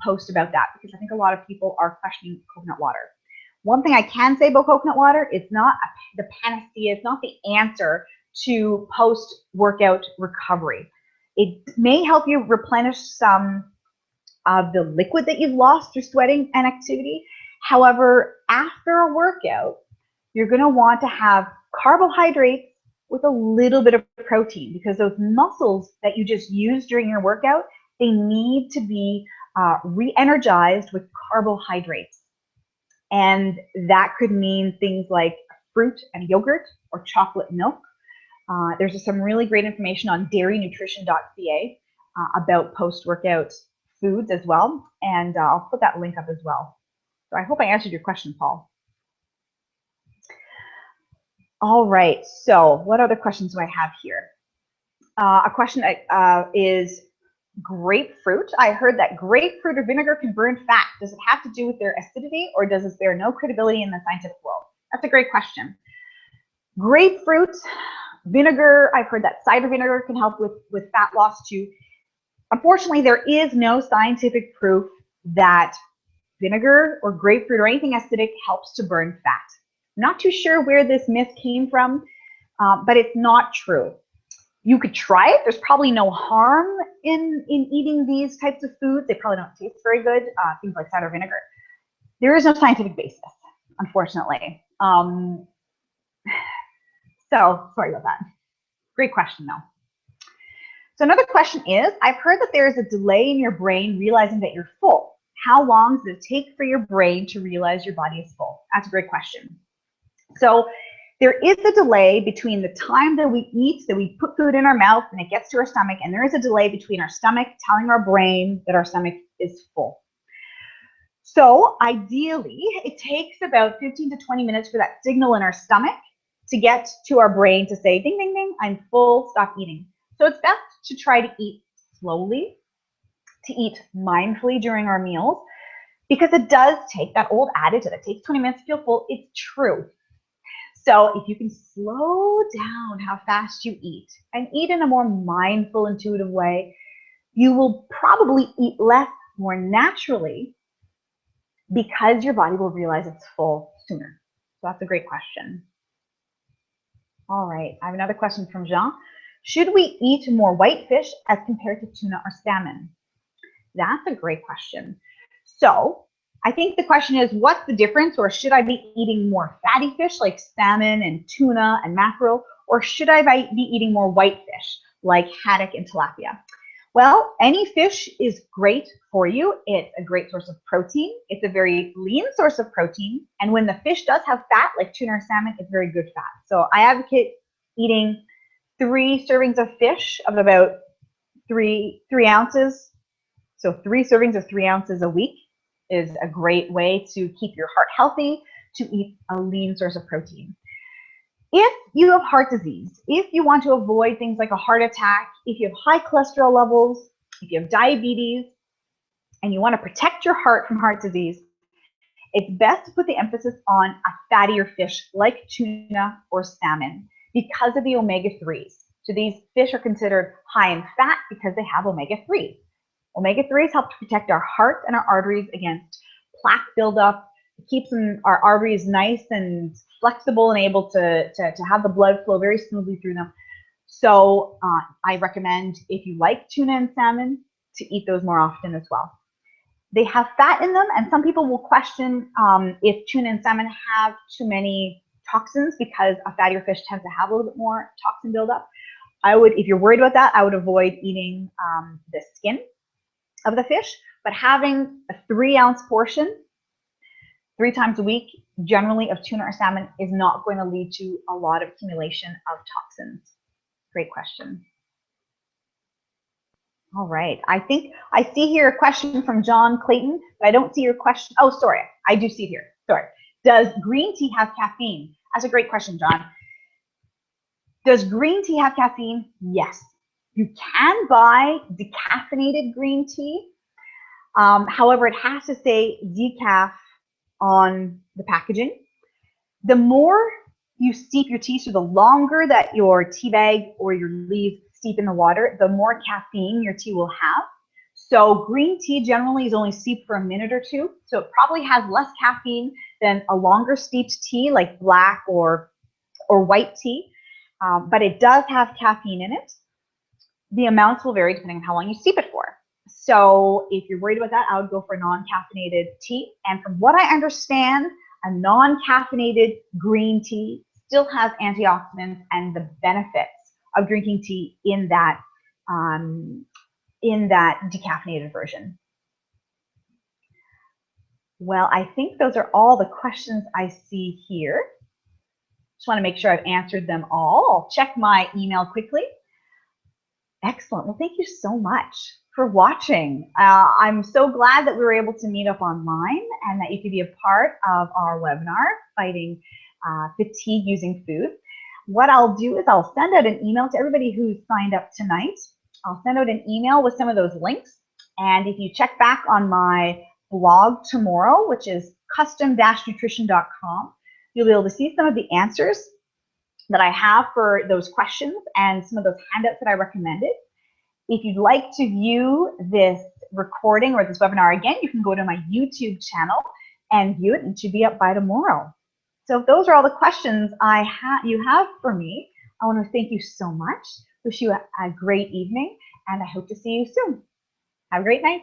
post about that, because I think a lot of people are questioning coconut water. One thing I can say about coconut water, it's not the panacea, it's not the answer to post-workout recovery. It may help you replenish some of the liquid that you've lost through sweating and activity. However, after a workout, you're going to want to have carbohydrates with a little bit of protein, because those muscles that you just used during your workout, they need to be re-energized with carbohydrates. And that could mean things like fruit and yogurt or chocolate milk. There's some really great information on dairynutrition.ca about post-workout foods as well. And I'll put that link up as well. So I hope I answered your question, Paul. All right, so what other questions do I have here? A question is grapefruit. I heard that grapefruit or vinegar can burn fat. Does it have to do with their acidity, or does it bear no credibility in the scientific world? That's a great question. Grapefruit, vinegar, I've heard that cider vinegar can help with fat loss too. Unfortunately, there is no scientific proof that vinegar or grapefruit or anything acidic helps to burn fat. I'm not too sure where this myth came from, but it's not true. You could try it. There's probably no harm in eating these types of foods. They probably don't taste very good, things like cider vinegar. There is no scientific basis, unfortunately. So sorry about that. Great question, though. So another question is, I've heard that there is a delay in your brain realizing that you're full. How long does it take for your brain to realize your body is full? That's a great question. So there is a delay between the time that we eat, that we put food in our mouth and it gets to our stomach, and there is a delay between our stomach telling our brain that our stomach is full. So ideally, it takes about 15 to 20 minutes for that signal in our stomach to get to our brain to say, ding, ding, ding, I'm full, stop eating. So it's best to try to eat slowly, to eat mindfully during our meals, because it does take that old adage that it takes 20 minutes to feel full. It's true. So if you can slow down how fast you eat and eat in a more mindful, intuitive way, you will probably eat less more naturally because your body will realize it's full sooner. So that's a great question. All right, I have another question from Jean. Should we eat more whitefish as compared to tuna or salmon? That's a great question. So I think the question is, what's the difference? Or should I be eating more fatty fish like salmon and tuna and mackerel? Or should I be eating more whitefish like haddock and tilapia? Well, any fish is great for you. It's a great source of protein. It's a very lean source of protein. And when the fish does have fat, like tuna or salmon, it's very good fat. So I advocate eating 3 servings of fish of about 3 ounces. So 3 servings of 3 ounces a week is a great way to keep your heart healthy, to eat a lean source of protein. If you have heart disease, if you want to avoid things like a heart attack, if you have high cholesterol levels, if you have diabetes, and you want to protect your heart from heart disease, it's best to put the emphasis on a fattier fish like tuna or salmon because of the omega-3s. So these fish are considered high in fat because they have omega-3s. Omega-3s help to protect our heart and our arteries against plaque buildup. It keeps our arteries nice and flexible and able to have the blood flow very smoothly through them. So I recommend, if you like tuna and salmon, to eat those more often as well. They have fat in them, and some people will question if tuna and salmon have too many toxins because a fattier fish tends to have a little bit more toxin buildup. If you're worried about that, I would avoid eating the skin of the fish, but having a 3-ounce portion 3 times a week, generally, of tuna or salmon is not going to lead to a lot of accumulation of toxins. Great question. All right, I think I see here a question from John Clayton, but I don't see your question. Oh, sorry, I do see it here. Sorry. Does green tea have caffeine? That's a great question, John. Does green tea have caffeine? Yes. You can buy decaffeinated green tea. However, it has to say decaf on the packaging. The more you steep your tea, so the longer that your tea bag or your leaves steep in the water, the more caffeine your tea will have. So green tea generally is only steeped for a minute or 2, so it probably has less caffeine than a longer steeped tea like black or white tea, but it does have caffeine in it. The amounts will vary depending on how long you steep it for. So if you're worried about that, I would go for a non-caffeinated tea. And from what I understand, a non-caffeinated green tea still has antioxidants and the benefits of drinking tea in that in that decaffeinated version. Well, I think those are all the questions I see here. Just want to make sure I've answered them all. I'll check my email quickly. Excellent. Well, thank you so much for watching. I'm so glad that we were able to meet up online and that you could be a part of our webinar, Fighting Fatigue Using Food. What I'll do is I'll send out an email to everybody who's signed up tonight. I'll send out an email with some of those links. And if you check back on my blog tomorrow, which is custom-nutrition.com, you'll be able to see some of the answers that I have for those questions and some of those handouts that I recommended. If you'd like to view this recording or this webinar again, you can go to my YouTube channel and view it, and it should be up by tomorrow. So if those are all the questions you have for me, I want to thank you so much. Wish you a great evening, and I hope to see you soon. Have a great night.